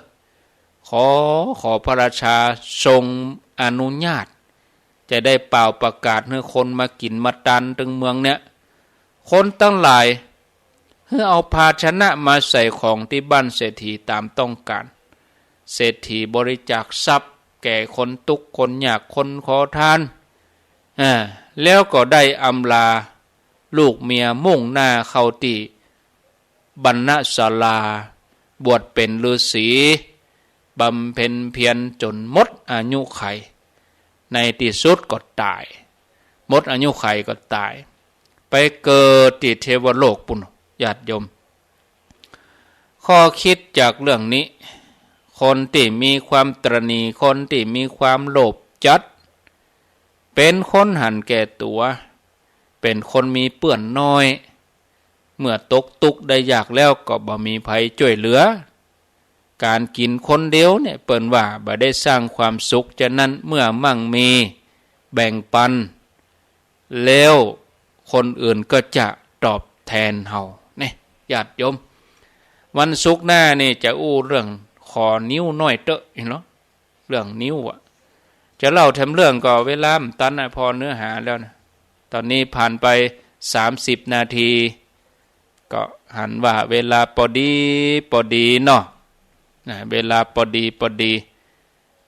ขอพระราชาทรงอนุญาตจะได้เป่าประกาศให้คนมากินมาตานถึงเมืองเนี้ย คนตั้งหลายเพื่อเอาภาชนะมาใส่ของที่บ้านเศรษฐีตามต้องการเศรษฐีบริจาคทรัพย์แก่คนทุกข์คนยากคนขอทานแล้วก็ได้อำลาลูกเมียมุ่งหน้าเข้าที่บรรณศาลาบวชเป็นฤาษีบำเพ็ญเพียรจนหมดอายุไขในที่สุดก็ตายหมดอายุไขก็ตายไปเกิดที่เทวโลกปุ่นญาติโยมข้อคิดจากเรื่องนี้คนที่มีความตระหนี่คนที่มีความโลภจัดเป็นคนหันแก่ตัวเป็นคนมีเปื้อนน้อยเมื่อตกทุกข์ได้ยากแล้วก็บ่มีภัยช่วยเหลือการกินคนเดียวเนี่ยเปิ้นว่าบ่ได้สร้างความสุขฉะนั้นเมื่อมั่งมีแบ่งปันแล้วคนอื่นก็จะตอบแทนเฮานี่ญาติโยมวันศุกร์หน้านี่จะอู้เรื่องขอนิ้วน้อยเตอะเนาะเรื่องนิ้วจะเล่าทำเรื่องก็เวลาตันพอเนื้อหาแล้วนะตอนนี้ผ่านไป30นาทีก็หันว่าเวลาพอดีเนาะเวลาพอดีเป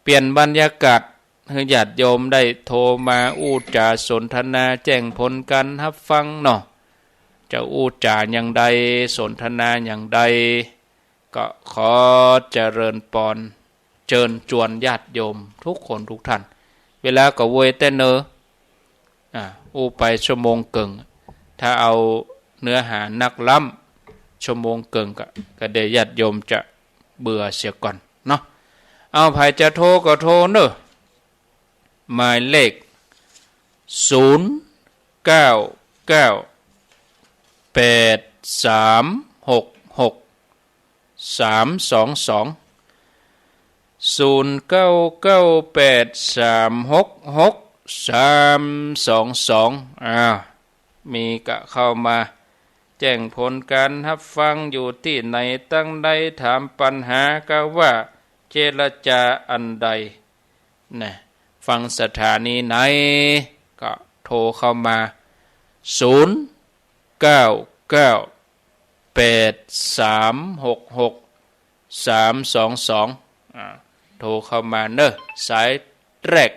ลี่ยนบรรยากาศให้ญาติโยมได้โทรมาอู้จาสนทนาแจ้งผลกันรับฟังเนาะจะอู้จาอย่างใดสนทนาอย่างใดก็ขอเจริญปอนเชิญชวนญาติโยมทุกคนทุกท่านเวลาก็เวยแต่เนออู้ไปชั่วโมงเกิงถ้าเอาเนื้อหานักล้ำชั่วโมงเกิงก็เดี๋ยวญาติโยมจะเบื่อเสียก่อนเนาะเอาใครจะโทรก็โทรเนอะหมายเลขมีกะเข้ามาแจ้งผลการรับฟังอยู่ที่ไหนตั้งใดถามปัญหาก็ว่าเจรจาอันใดนะฟังสถานีไหนก็โทรเข้ามาโทรเข้ามาเนอะสายแรก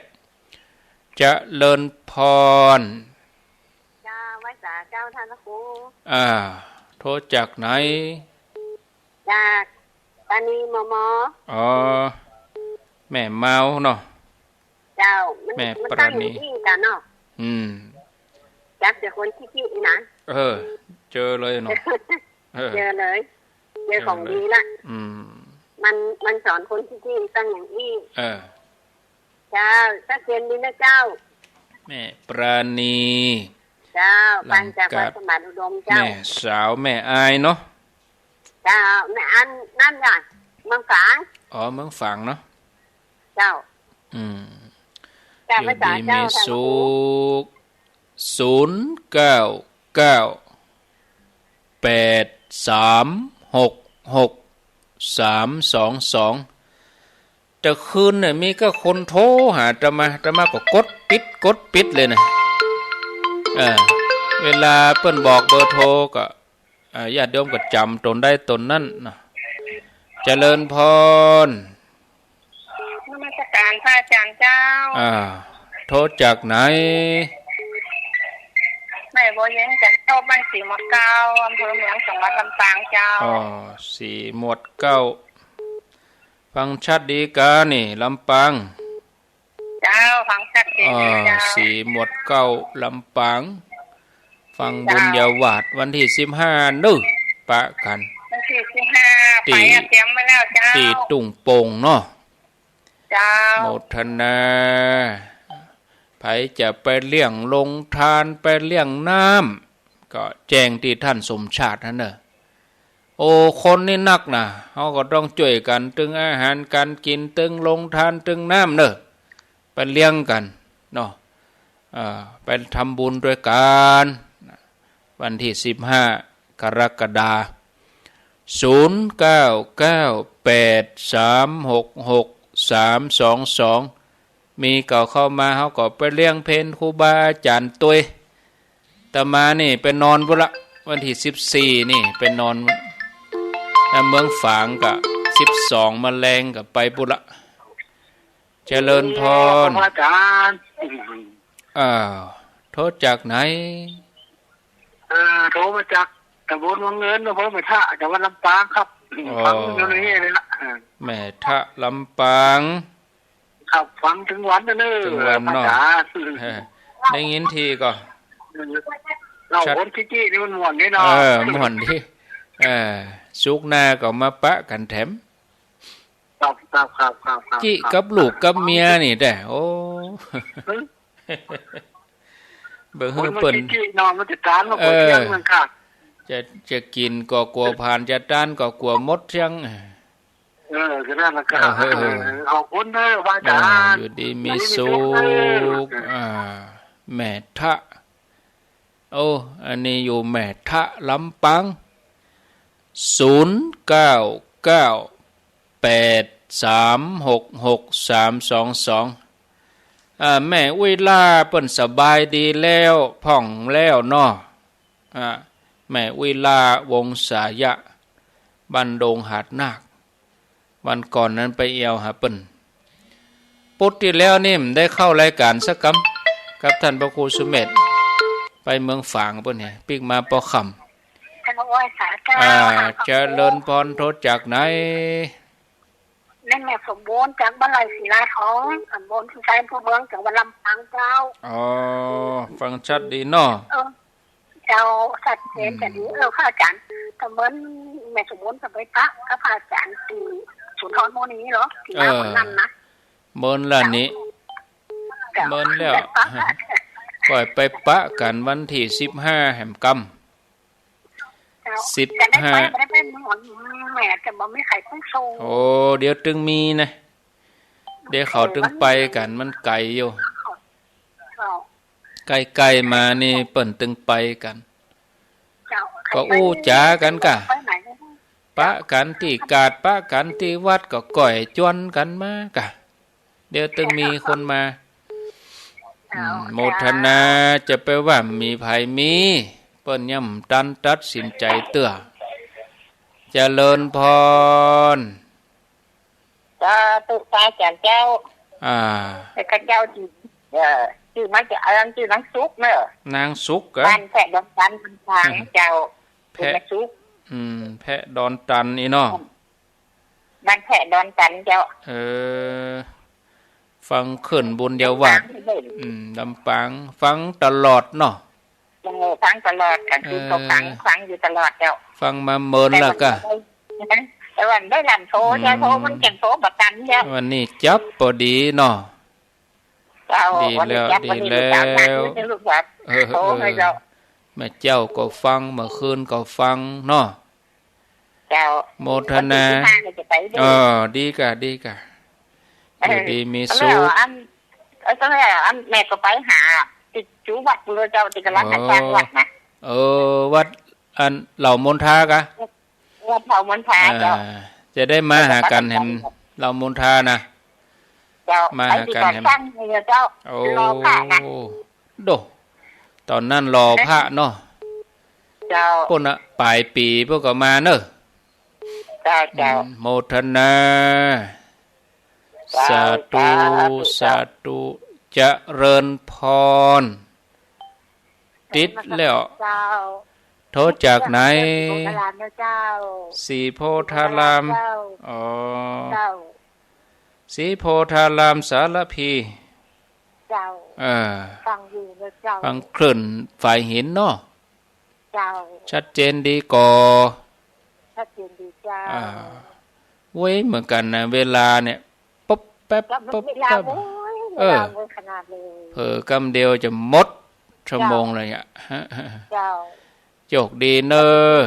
จะเลินพรจ้าไว้สาเจ้าท่านพระครูโทรจากไหนจากปานีมออ๋อแม่เมาเนาะเจ้าแม่ปราณีกันเนาะจับเจอคนที่นะเจอเลยเนาะเจอเลยเจอของดีละมันสอนคนที่ตั้งอย่างนี้เจ้าถ้าเรียนดีนะเจ้าแม่ปราณีเจ้าปัญจากวัดสมบัติอุดมเจ้าแม่สาวแม่อายเนาะเจ้าแม่อันนั่นไงเมืองฝางเมืองฝางเนาะเจ้าอยู่ดีมีสุข0998366322จะคืนเนี่ยมีก็คนโทรหาจะมาก็กดปิดเลยนะเวลาเปิ้นบอกเบอร์โทรก็ญาติโยมก็จำตนได้ตนนั่นนะเจริญพรนมัสการพระอาจารย์เจ้าโทรจากไหนแม่โบเย็นจากเจ้าบ้านสีหมวดเก้าอำเภอเมืองจังหวัดลำปางเจ้าสีหมวดเก้าฟังชัดดีกานี่ลำปางเจ้าฟังชัดดีเจ้าสีหมวดเก้าลำปางฟังบุญญาวาสวันที่15นึปะกันวันที่15ไปเตรียมไว้แล้วเจ้าตีตุ่งโป่งเนาะเจ้าโมทนาไผจะไปเลี้ยงลงทานไปเลี้ยงน้ำก็แจ้งที่ท่านสมชาตินั่นเนอะโอ้คนนี่นักนะเขาก็ต้องช่วยกันตึงอาหารการกินตึงลงทานตึงน้ำเนอะไปเลี้ยงกันเนาะไปทำบุญด้วยกันวันที่15กรกฎาคม0998366322มีเก่าเข้ามาเขาก็ไปเลี้ยงเพนครูบาอาจารย์ตัว แต่มานี่ไปนอนบุละวันที่14นี่ไปนอนเมืองฝางกับ12มะแรงกับไปบุละเจริญพรอาจารย์โทษจากไหนโทรมาจากตำบลวังเงินอำเภอแม่ทะจังหวัดลำปางครับฟังอยู่ในนี้เลยละแม่ทะลำปางครับฟังถึงวันนั่นเลยถึงวันเนาะได้ยินทีก็เราคนขี้นี่มันม่วนนี่เนาะม่วนดิสุกหน้าก็มาปะกันแถมครับจี้กับลูกกับเมียนี่แหละโอ้เบิ่งเปิ้นนอนมันจะตานมาบ่เที่ยงมันค่ะจะกินก็กลัวผ่านจะต้านก็กลัวมดเชียงก็นั่นล่ะครับเอาคนเด้อว่าอาจารย์อยู่ดีมีสุขแม่ทะโอ้อันนี้อยู่แม่ทะลำปาง0998366322แม่อุ้ยล่าเปิ้นสบายดีแล้วพ่องแล้วเนาะแม่อุ้ยล่าวงสายะบันดงหาดนาควันก่อนนั้นไปเอวหาเปิ้นปุตที่แล้วนี่ได้เข้ารายการสักคำกับท่านพระครูสุเมธไปเมืองฝางเปิ้นเนี่ยปิกมาปอค่ำเจริญพรโทษจากไหนนั่นแม่สมบูรณ์จากบ้านไร่ศิลาทองตำบลสุชัยอำเภอเมืองจังหวัดลำปางเจ้าฟังชัดดีเนาะเจ้าชัดเจนแต่นี้ข้าอาจารย์ตำบลแม่สมบูรณ์กับไปพระก็พระอาจารย์ตีสุนทรโมนีเหรอที่มาคนนั้นนะเมินล่ะนี้เมินแล้วก่อยไปปะกันวันที่15แห่มกำ15แม่จะบอกไม่ไข่พุ่งโซ่โอ้เดี๋ยวตึงมีนะเดี๋ยวเขาตึงไปกันมันไกลอยู่ไกลๆมานี่เปิ่นตึงไปกันก็อู้จ๋ากันกะปะกันที่กาดปะกันที่วัดก็ก่อยจวนกันมากะเดี๋ยวตึงมีคนมาโมทนาจะไปว่ามีภัยมีเปิ้นย่ำตัดสินใจเตื้อเจริญพรตุตาจันเจ้าแต่กันเจ้าชื่อมาจากอะไรชื่อนางสุกเนอะนางสุกบ้านแพะดอนตันทางเจ้าแพะสุกแพะดอนตันนี่เนาะบ้านแพะดอนตันเจ้าฟังขึ้นบุญเดียววัดลำปางฟังตลอดเนาะฟังตลอดกันคือเขาฟังอยู่ตลอดเจ้าฟังมาเมินแล้วก็แต่วันได้ลำโถเจ้าโถมันจังโถบักกันเจ้าวันนี้จับพอดีเนาะดีแล้วดีแล้วแม่เจ้าก็ฟังเมื่อคืนก็ฟังเนาะโมทนาดีกะดีมีสุขตอนแรกแม่ก็ไปหาติดจูวัดเลยเจ้าติดกันรักอาจารย์วัดนะวัดอันเหล่ามนทากะวัดเหล่ามนทาเจ้าจะได้มาหากันแห่งเหล่ามนทานะมาหากันแห่งรอพระนะโดตอนนั้นรอพระเนาะพวกน่ะปลายปีพวกก็มาเนอะโมทนาสาธุเจริญพรติดแล้วโทษจากไหนสีโพธารามสีโพธารามสารพีฟังคลื่นฝ่ายหินเนาะชัดเจนดีก่อเว้ยเหมือนกันนะเวลาเนี่ยปุ๊บแป๊บปุ๊บแป๊บเผลอกำเดียวจะหมดชั่วโมงเลยอ่ะโชคดีเนอะ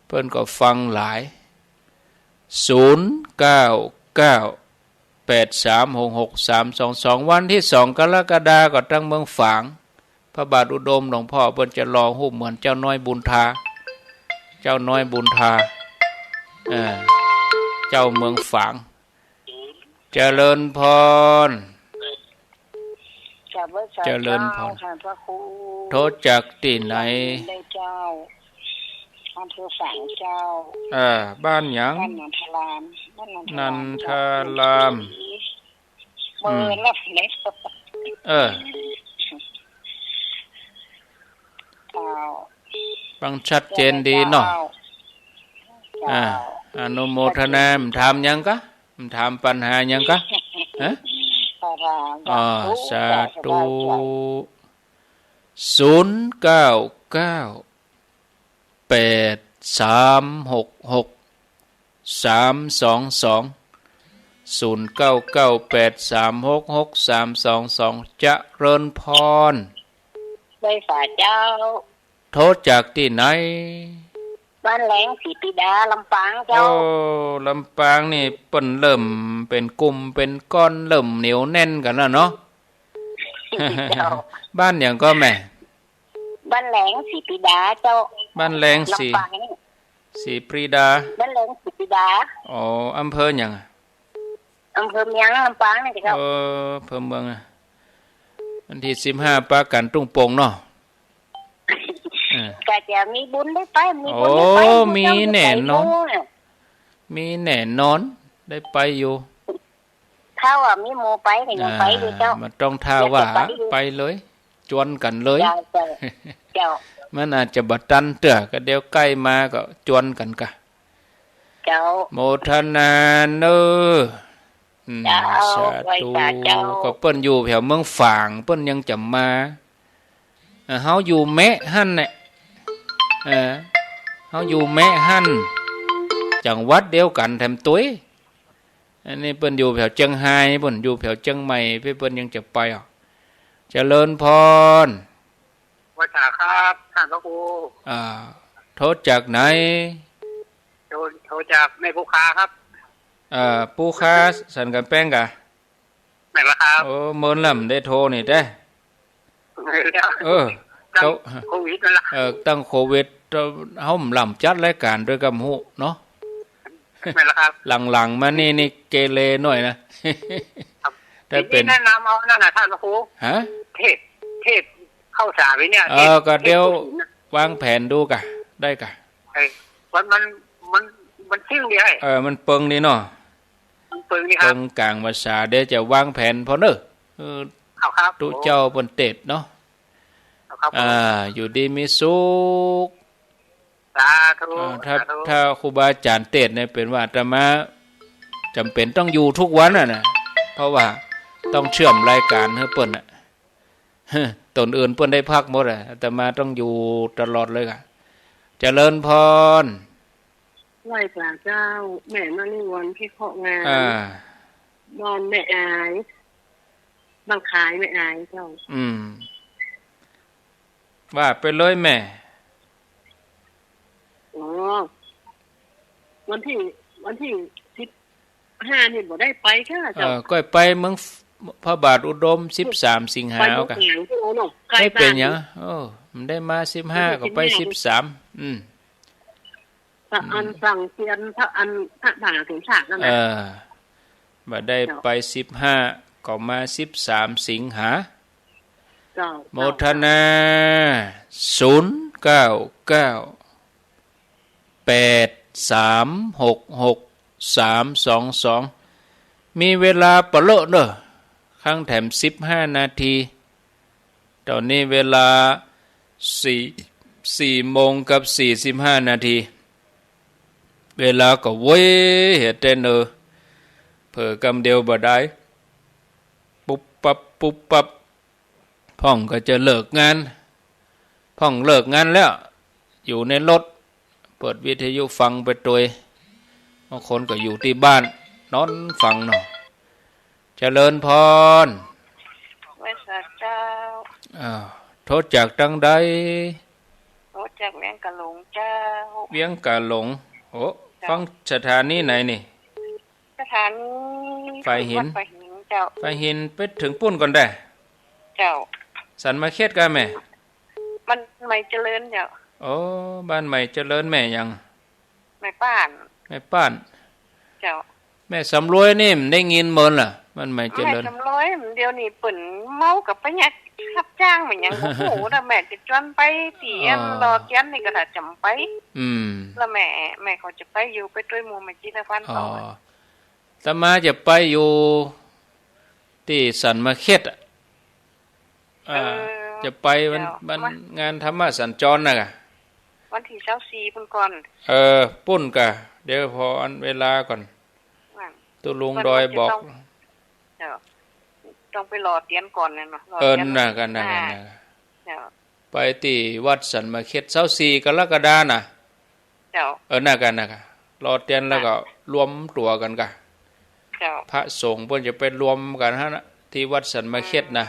เพิ่นก็ฟังหลาย0998366322วันที่2กรกฎาคมก็ตั้งเมืองฝางพระบาทอุดมหลวงพ่อเพิ่นจะรอฮู้เหมือนเจ้าน้อยบุญทาเจ้าเมืองฝางเจริญพร เจริญพร ท่านพระครู โทษจากที่ไหนได้เจ้าอำเภอฝางเจ้าบ้านหยังบ้านนันทรามนันทราม เบอร์แล้วเล็กฟังชัดเจนดีเนาะอนุโมทนาถามยังกะถามปัญหายังกะฮะสาธุ0998366322 0998366322จะเริญพรได้ฝ่าเจ้าโทษจากที่ไหนบ้านแหลงศรีปิดาลำปางเจ้าลำปางนี่เปิ้นเริ่มเป็นกลุ่มเป็นก้อนเริ่มเหนียวแน่นกันแล้วเนาะ บ้านอย่างก็แม่บ้านแหลงศรีปิดาเจ้าบ้านแหลงศรีปรีดาบ้านแหลงศรีปิดาอำเภออย่างอำเภอเมียงลำปางนี่เจ้าอำเภอเมืองวันที่15ปากันตุ้งโป่งเนาะก็จะมีบุญได้ไปมีบุญได้ไปมีแน่นอนมีแน่นอนได้ไปอยู่ถ้าว่ามีโมไปก็ยังไปอยู่เจ้ามันต้องท่าว่าไปเลยจวนกันเลยเจ้ามันอาจจะบัดตันเตื้อก็เดี๋ยวใกล้มาก็จวนกันกะเจ้าโมทนาเนอสาธุก็เปิ้นอยู่แถวเมืองฝางเปิ้นยังจะมาเฮาอยู่แมะหั่นน่ะเฮาอยู่แมะหั่นจังหวัดเดียวกันแถมตุ้ยอันนี้เปิ้นอยู่แถวเชียงไฮ้เปิ้นอยู่แถวเชียงใหม่เปิ้นยังจะไปเจริญพรวัชครับท่านพระครูโทษจากไหนโทษจากแม่ผู้ค้าครับผู้ค้าสันกันแป้งกะแม่ละครับเมินลำได้โทรนี่ได้โควิดนั่นล่ะตั้งโควิดเฮาลำจัดรายการด้วยกับฮู้เนาะแม่ละครับหลังๆมานี่เกเรหน่อยนะแต่เป็นแนะนำเอานั่นน่ะท่านพระครูเทศเข้าสาไปเนี่ยก็เดี๋ยววางแผนดูกะได้กะมันชื่อดีให้มันเปิงนี่เนาะมันเปิงนี่ครับเปิงกลางภาษาเดี๋ยวจะวางแผนพอเด้อครับตุเจ้าเปิ้นเตดเนาะอยู่ดีมีสุขสาธุถ้าครูบาอาจารย์เตดเนี่ยเป็นว่าอาตมาจำเป็นต้องอยู่ทุกวันน่ะเพราะว่าต้องเชื่อมรายการให้เปิ้นตนอื่นเปิ้นได้พักหมดอาตมาต้องอยู่ตลอดเลยค่ะเจริญพรไหว้พระเจ้าแม่มานิวันที่เคาะงานนอนแม่อายบางขายแม่อายเจ้าว่าไปเลยแม่วันที่15นี่บ่ได้ไปค่ะเจ้าก็ไปเมืองพระบาทอุดม13สิงหาคมได้เป็นหยังมันได้มา15ก็ไป13พระอันสั่งเทียนพระอันพระบาทถึงฉากนั่นน่ะบ่ได้ไป15ก็มา13สิงหาโมทนา0998366322มีเวลาปะเลอะเด้อข้างแถม15นาทีตอนนี้เวลา4 โมงกับ45นาทีเวลาก็เว้ยเฮ็ดแต่เผลอกำเดียวบ่ได้ปุ๊บปั๊บพ่องก็จะเลิกงานพ่องเลิกงานแล้วอยู่ในรถเปิดวิทยุฟังไปตัวบางคนก็อยู่ที่บ้านนอนฟังเนาะเจริญพรไว้สักเจ้าโทษจากจังใดโทษจากเวียงกะหลงเจ้าเวียงกะหลงฟังสถานีไหนนี่สถานีไฟหินเจ้าไฟหินไปถึงปุ้นก่อนได้เจ้าสันมาเข็ดกันแม่มันไม่เจริญเจ้าบ้านใหม่เจริญแม่ยังแม่ป้านเจ้าแม่สำรวยนี่ได้ยินเมินล่ะบ้านใหม่เจริญแม่สำรวยเดี๋ยวนี้เปิ่น เมากับไปเนี่ยรับจ้างเหมือนอย่างโอ้โหแล้วแม่จะจวนไปตีอันรอเตียนนี่ก็ถ้าจำไปแล้วแม่เขาจะไปอยู่ไปด้วยหมู่มาจีนพันต่อตมาจะไปอยู่ที่สันมาเข็ดจะไปวันงานธรรมสัญจรน่ะวันที่24พุ่นก่อนปุ้นกะเดี๋ยวพออันเวลาก่อนตุลุงดอยบอกต้องไปรอเตียนก่อนเนาะน่ะกันน่ะไปที่วัดสันมาเข็ด24กรกฎาคมน่ะน่ะกันน่ะรอเตียนแล้วก็รวมตัวกันกะพระสงฆ์เพิ่นจะไปรวมกันฮะที่วัดสันมาเข็ดนะ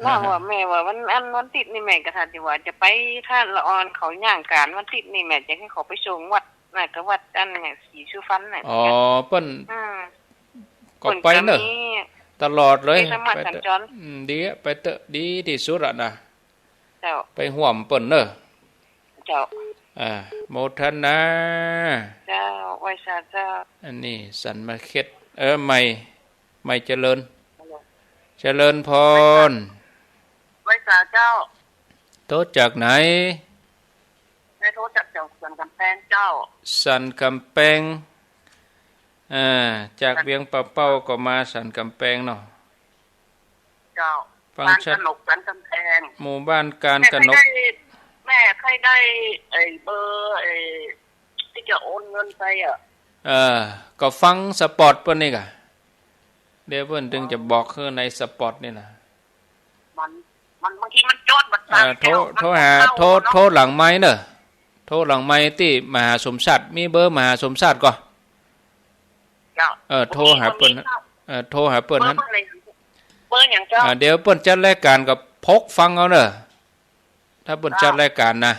ว่าแม่ว่าวันติดนี่แม่ก็ทันที่ว่าจะไปท่าละออนเขาย่างการวันติดนี่แม่จะให้เขาไปส่งวัดน่ะก็วัดอันเนี่ยสีชูฟันน่ะเปิ้นก็ไปเนอะตลอดเลยไปเถอะดีไปเถอะดีที่สุดอ่ะนะไปห่วมเปิ้นเนอะเจ้าโมทนาเจ้าไว้สาเจ้าอันนี้สันมาเข็ดไม่เจริญพรไว้สาเจ้าโทษจากไหนได้โทษจากสันกำแพงเจ้าสันกำแพงจากเวียงปะเป้าก็มาสันกำแพงเนาะเจ้าบ้านกนกสันกำแพงหมู่บ้านการกนกแม่เคยได้เบอร์ที่จะโอนเงินไปก็ฟังสปอร์ตเพิ่นนี่กะเดี๋ยวเพิ่นถึงจะบอกคือในสปอร์ตนี่นะมันบางทีมันจดบัดโทรหาโทรหลังไม้เนอะโทรหลังไม้ที่มหาสมศักดิ์มีเบอร์มหาสมศักดิ์ก่อนโทรหาเปิ้นโทรหาเปิ้นนั้นเบอร์หยังเจ้าเดี๋ยวเปิ้นจัดรายการกับพกฟังเอาเนอะถ้าเปิ้นจัดรายการนะ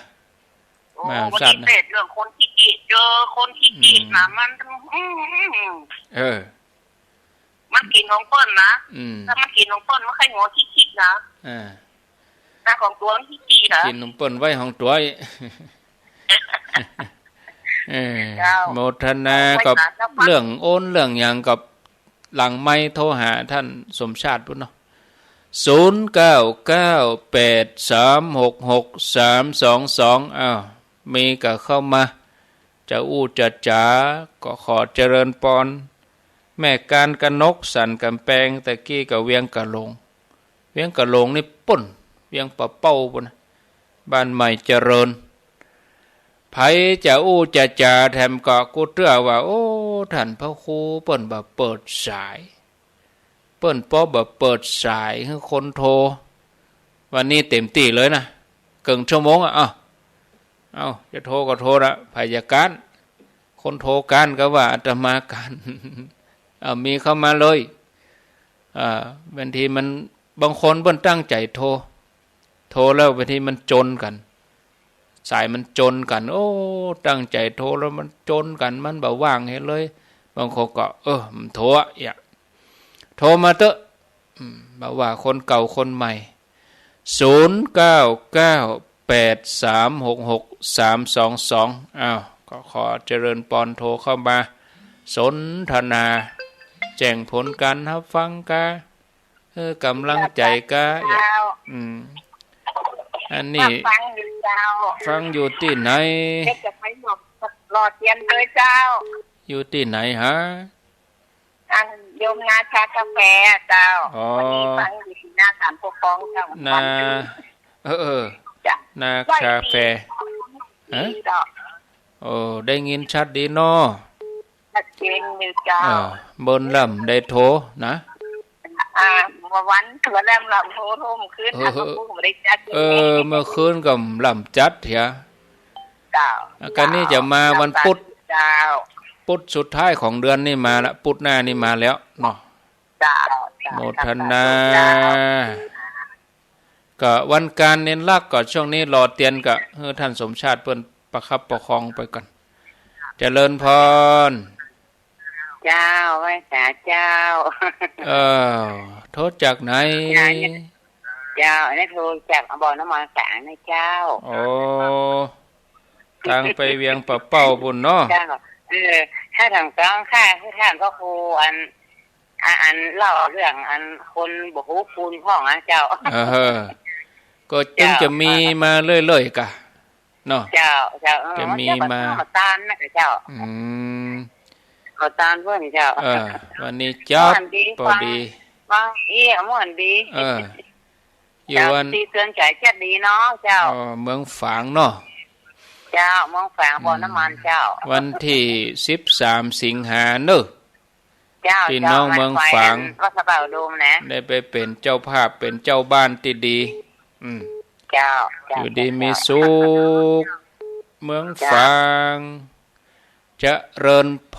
มหาสมศักดิ์นะเรื่องคนขี้เกียจเจอคนขี้เกียจนะมันมันกินของเปิ้นนะถ้ามันกินของเปิ้นมันใครหัวคิดนะแต่ของตัวมันคิดนะกินของเปิ้นไว้ของตัวโมทนากับเรื่องโอนเรื่องอย่างกับหลังไม้โทรหาท่านสมชาติพุ่นเนาะ0998366322มีก็เข้ามาจะจะจ๋าก็ขอเจริญพรแม่การกนกสันกำแพงตะกี้กับเวียงกะโลงนี่ป่นเวียงปะเป้าปุ่นบ้านใหม่เจริญไผจะจะจ๋าแถมก็กูเตื้อว่าโอ้ท่านพระครูเปิ้นบ่เปิดสายเปิ้นบ่เปิดสายให้คนโทรวันนี้เต็มที่เลยนะเกินชั่วโมงเอาจะโทรก็โทรละพยาการคนโทรการก็ว่าอาตมาการมีเข้ามาเลยบางทีมันบางคนเพิ่นตั้งใจโทรแล้วบางทีมันจนกันสายมันจนกันโอ้ตั้งใจโทรแล้วมันจนกันมันบ่ว่างเห็นเลยบางคนก็มันโทรโทรมาเถอะบ่ว่าคนเก่าคนใหม่0998366322ก็ขอเจริญปอนโทรเข้ามาสนทนาแจ้งผลการรับฟังกะกำลังใจกะอันนี้ฟังอยู่ที่ไหนจะไปรอเตียนเลยเจ้าอยู่ที่ไหนฮะอันโยมนาชากาแฟเจ้าวันนี้ฟังอยู่ที่หน้าศาลปกครองเจ้านานาคาเฟ่ได้ยินชัดดีเนาะชัดเจนอยู่เจ้าบนลำได้โทรนะวันเถื่อแรมลำโทรมคืนทางผู้ผมได้จัดเมื่อคืนกับลำจัดเถอะเจ้ากันนี้จะมาวันพุธพุธสุดท้ายของเดือนนี่มาละพุธหน้านี่มาแล้วเนาะโมทนาก็วันการเน้นลักก็ช่วงนี้รอเตียนก็ท่านสมชาติเปิ้นประคับประคองไปก่อนเจริญพรเจ้าไว้สาเจ้าโทษจากไหนเจ้านี่โทรจากบ่อน้ำมันสางนะเจ้าทางไปเวียงปะเป้าปุ่นเนาะถ้าทางกลางค่ะคือท่านพระครู อันเล่าเรื่องอันคนบ่ฮู้ปูนพ่องอ่ะเจ้าก็จึงจะมีมาเรื่อยๆกะเนาะเจ้าจะมีมาตานนะเจ้าเขาตานเพิ่นเจ้าวันนี้จับพอดีว่าม่วนดีอยู่วันตีเตือนใจแค่ดีเนาะเจ้าเมืองฝางเนาะเจ้าเมืองฝางบ่อน้ำมันเจ้าวันที่13สิงหาเนอะพี่น้องเมืองฝางวัดสะเป่าดูมนะได้ไปเป็นเจ้าภาพเป็นเจ้าบ้านที่ดีเจ้าอยู่ดีมีสุขเมืองฝางเจริญพ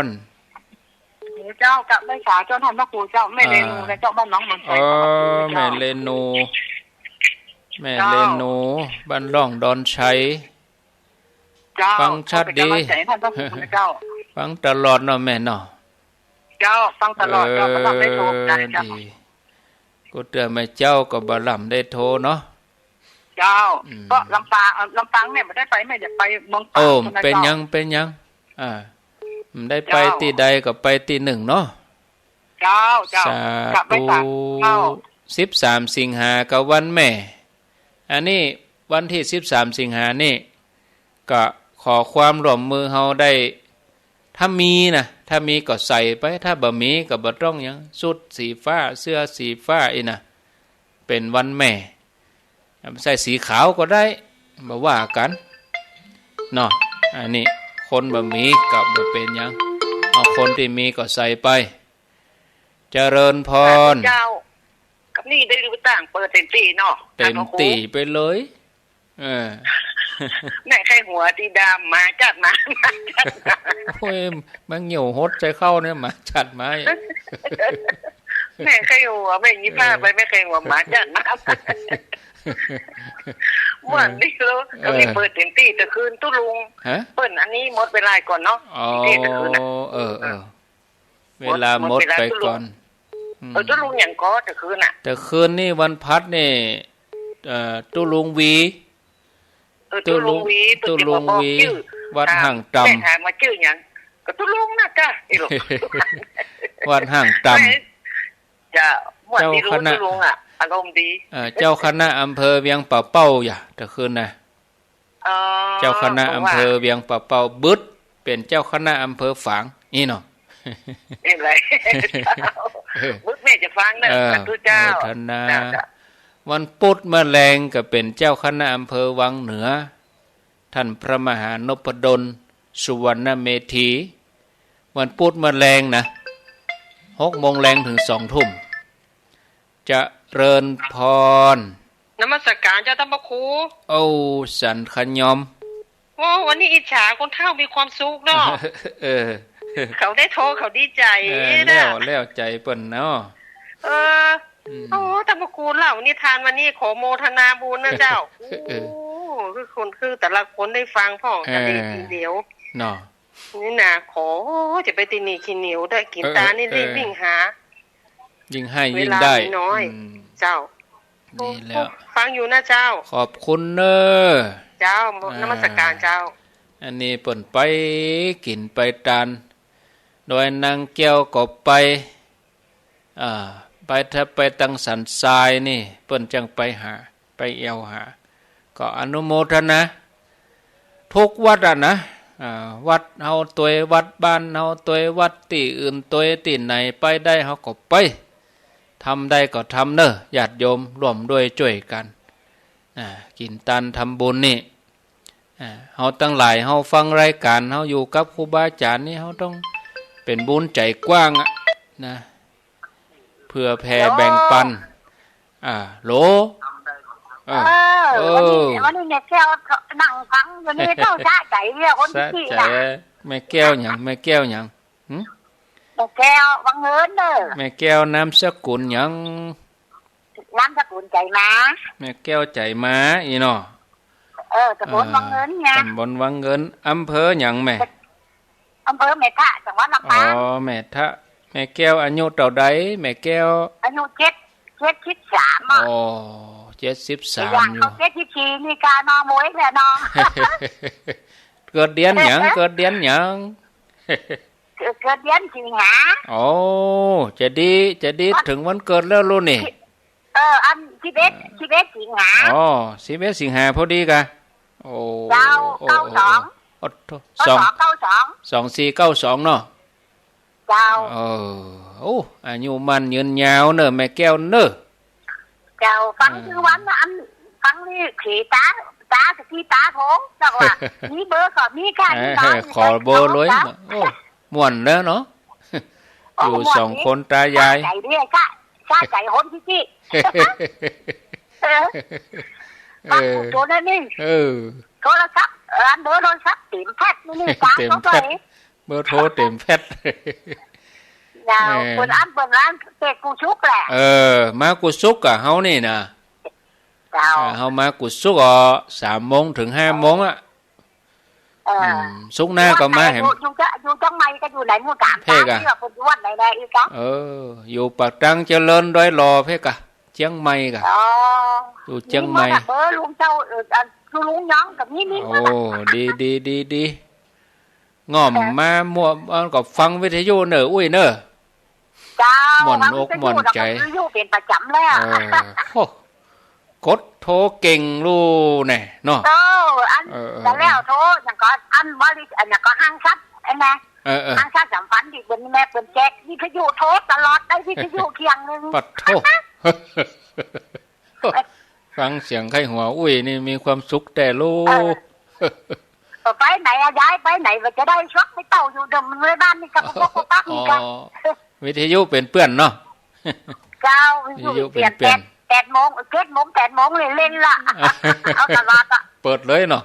รเจ้ากับแม่สาวเจ้าท่านพระครูเจ้าแม่เรนูและเจ้าบ้านน้องเมืองไทยแม่เรนูบ้านร่องดอนชัยฟังชัดดีฟังตลอดเนาะแม่เนาะเจ้าฟังตลอดเจ้าบ่รับได้โทรดีกูเตือนแม่เจ้าก็บ่รับได้โทรเนาะเจ้าก็ลำปางเนี่ยบ่ได้ไปแม่จะไปเมืองฝางเป็นยังได้ไปที่ใดก็ไปที่หนึ่งเนาะเจ้ากับไปฝาก13สิงหากับวันแม่อันนี้วันที่13สิงหานี่ก็ขอความร่วมมือเฮาได้ถ้ามีก็ใส่ไปถ้าบ่มีก็บ่ต้องหยังชุดสีฟ้าเสื้อสีฟ้าอีน่ะเป็นวันแม่ใส่สีขาวก็ได้บ่ว่ากันเนาะอันนี้คนบ่มีก็บ่เป็นหยังเอาคนที่มีก็ใส่ไปเจริญพรเจ้ากับนี่ได้รู้ต่างเปิดเต็มที่เนาะเต็มที่ไปเลยแม่ใครหัวตีดำมาจัดมาโอ้ยมันเหี่ยวฮดใจเข้าเนี่ยมาจัดมาแม่ใครหัวไม่ยิ้มผ้าไปไม่ใครหัวมาจัดมาม่วนนี่รู้ก็มีเปิดเต็มที่แต่คืนตุ้ลุงเปิ้นอันนี้หมดเวลาก่อนเนาะที่แต่คืนน่ะเวลาหมดไปก่อนตุ้ลุงอย่างก็แต่คืนน่ะแต่คืนนี่วันพัดนี่ตุ้ลุงวีตุ้ลุงวีวัดห่างตำแม่ถามมาชื่อหยังก็ตุ้ลุงน่ะจ้ะวัดห่างตำจะม่วนที่รู้ตุ้ลุงอ่ะอารมณ์ดีเจ้าคณะอำเภอเวียงป่าเป้าอย่าแต่คืนน่ะเจ้าคณะอำเภอเวียงป่าเป้าบึดเป็นเจ้าคณะอำเภอฝางนี่เนาะนี่ไรบึดแม่จะฟังนะคือเจ้าวันพุธแมลงก็เป็นเจ้าคณะอำเภอวังเหนือท่านพระมหานพดลสุวรรณเมธีวันพุธแมลงนะ6 โมงแรงถึง2 ทุ่มจะเริญพรนมัสการเจ้าท่านพระครูสันขยอมวันนี้อิจฉาคนเฒ่ามีความสุขเนาะเขาได้โทรเขาดีใจแล้วใจเปิ้นเนาะท่านพระครูเล่านิทานวันนี้ขอโมทนาบุญนะเจ้าคือคนคือแต่ละคนได้ฟังพ่อกันดีทีเดียวเนาะนี่นะขอจะไปตีนี่ขี้เหนียวได้กินตานี่รีบวิ่งหายิ่งให้ยิ่งได้น้อยเจ้านี่แล้วฟังอยู่นะเจ้าขอบคุณเนอเจ้านมัสการเจ้าอันนี้เปิ่นไปกินไปตานโดยนางแก้วก็ไปไปถ้าไปตังสันทรายนี่เปิ่นจังไปหาไปเอวหาก็อนุโมทนาทุกวัดนะวัดเฮาตัววัดบ้านเฮาตัววัดที่อื่นตัวที่ไหนไปได้เฮาก็ไปทำได้ก็ทำเนอะญาติโยมร่วมด้วยช่วยกันกินตันทำบุญนี่เฮาตั้งหลายเฮาฟังรายการเฮาอยู่กับครูบาอาจารย์นี่เฮาต้องเป็นบุญใจกว้างนะเพื่อแผ่แบ่งปันโหลวันนี้เนี่ยแก้วนั่งฟังวันนี้เจ้าชาใจเรียกคนที่น่ะแม่แก้วหยังแม่แก้วหยังแม่แก้ววังเงินเด้อแม่แก้วนามสกุลหยังนามสกุลใจม้าแม่แก้วใจม้าอีเนาะตำบลวังเงินไงตำบลวังเงินอำเภอหยังแม่อำเภอแม่ทะจังหวัดลำปางแม่ทะแม่แก้วอายุเท่าใดแม่แก้วอายุ73อ่ะ73อยู่อย่างเขา74นี่กานอมวยแหละน้องเกิดเดือนหยัง เกิดเดือนสิงหาโอ้จะดีถึงวันเกิดแล้วลูกนี่อัน11สิงหาอ๋อ11สิงหาพอดีกะโอ้เจ้า2492เนาะเจ้าโอ้อายุมันยืนยาวเนอะแม่แก้วเนอะเจ้าฟังชื่อวันอันฟังนี่ขี่ตากับที่ตาโถงจังว่ามีเบอร์ก็มีกันขอเบอร์เลยโอ้ม่วนแล้วเนาะอยู่2คนตายายใจเรียกชาใจหนที่ฟังโจนั่นนี่โทรศัพท์อันเบอร์โทรศัพท์เต็มแพทนี่ตาเขาไปเบอร์โทรเต็มแพทเปิดร้านเป็ดกูชุกแหละมากูชุกอะเฮานี่นะเฮามากูชุกอ่ะ3 โมงถึง 5 โมงอ่ะชุกหน้าก็มาเห็นอยู่จังไม่ก็อยู่ไหนมู่กามตาที่ว่าคนวันไหนอีกอ่ะอยู่ปากตังเจริญด้อยรอเพ่กะเชียงใหม่กะอยู่เชียงใหม่เบอร์ลุงเจ้าลุงน้องกับนี่โอ้ดีง่อมมามั่วก็ฟังวิทยุเนอะอุ้ยเนอะหม่อนอกหม่อนใจอยู่เป็นประจำแล้วกดโทรเก่งลูแน่เนาะอันแต่แล้วโทรอย่างก็อันบริษัทอย่างก็ห้างชัดไอ้แม่ห้างชัดสัมพันธ์ดิเป็นแม่เป็นแจ็ควิทยุโทรตลอดได้วิทยุเคียงนึงปัดโทฟังเสียงไข้หัวอุ้ยนี่มีความสุขแต่ลูไปไหนย้ายไปไหนจะได้ช็อกไม่เต่าอยู่เดิมเลยบ้านนี่กับพวกปักนี่กันวิทยุเป็นเปื้อนเนาะเจ้าวิทยุเปลี่ยน8 โมง7 โมง8 โมงเล่นละเอาตลอดอ่ะเปิดเลยเนาะ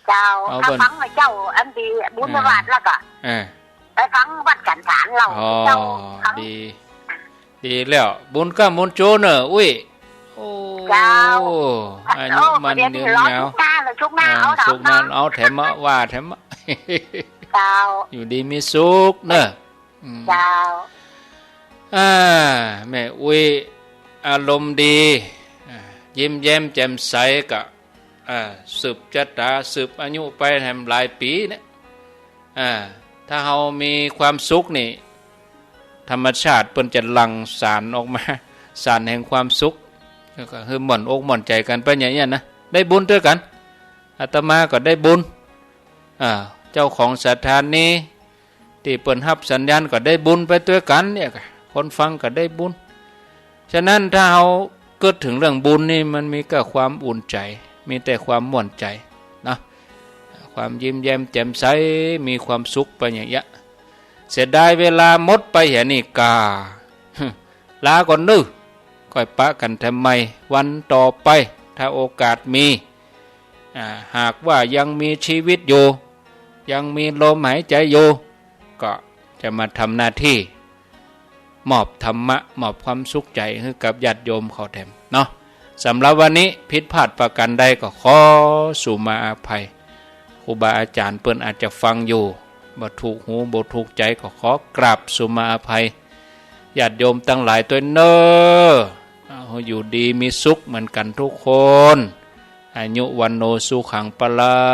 เจ้าถ้าฟังเจ้าอันดีบุญบาทแล้วก็ไปฟังวัดกันฐานเราเจ้าดีแล้วบุญก็มุนโจเนอะอุ้ยโอ้อายุมันเดือนยาวชุกหน้าเอาแถมว่าแถมอยู่ดีมีสุขเนอะแม่อุ้ยอารมณ์ดียิ้มแย้มแจ่มใสกะสืบชะตาสืบอายุไปแถมหลายปีเนี่ยถ้าเรามีความสุขนี่ธรรมชาติเปิ้นจะหลั่งสารออกมาสารแห่งความสุขก็คือหม่อนอกหม่อนใจกันไปอย่างนี้นะได้บุญด้วยกันอาตมาก็ได้บุญเจ้าของสถานนี้ที่เปิ้นรับสัญญาณก็ได้บุญไปด้วยกันเนี่ยคนฟังก็ได้บุญฉะนั้นถ้าเราเกิดถึงเรื่องบุญนี่มันมีแต่ความอุ่นใจมีแต่ความม่วนใจนะความยิ้มแย้มแจ่มใสมีความสุขไปอย่างเงี้ยเสียดายเวลาหมดไปอย่างนี้กาลาก่อนนึค่อยปะกันทำไมวันต่อไปถ้าโอกาสมีหากว่ายังมีชีวิตอยู่ยังมีลมหายใจอยู่ก็จะมาทำหน้าที่มอบธรรมะมอบความสุขใจให้กับญาติโยมเขาแถมเนาะสำหรับวันนี้ผิดพลาดประการใดก็ขอสู่มาอภัยครูบาอาจารย์เปิ้นอาจจะฟังอยู่บ่ถูกหูบ่ถูกใจก็ขอกราบสู่มาอภัยญาติโยมทั้งหลายตัวเน้ออยู่ดีมีสุขเหมือนกันทุกคนอายุวันโนสุขังปะลา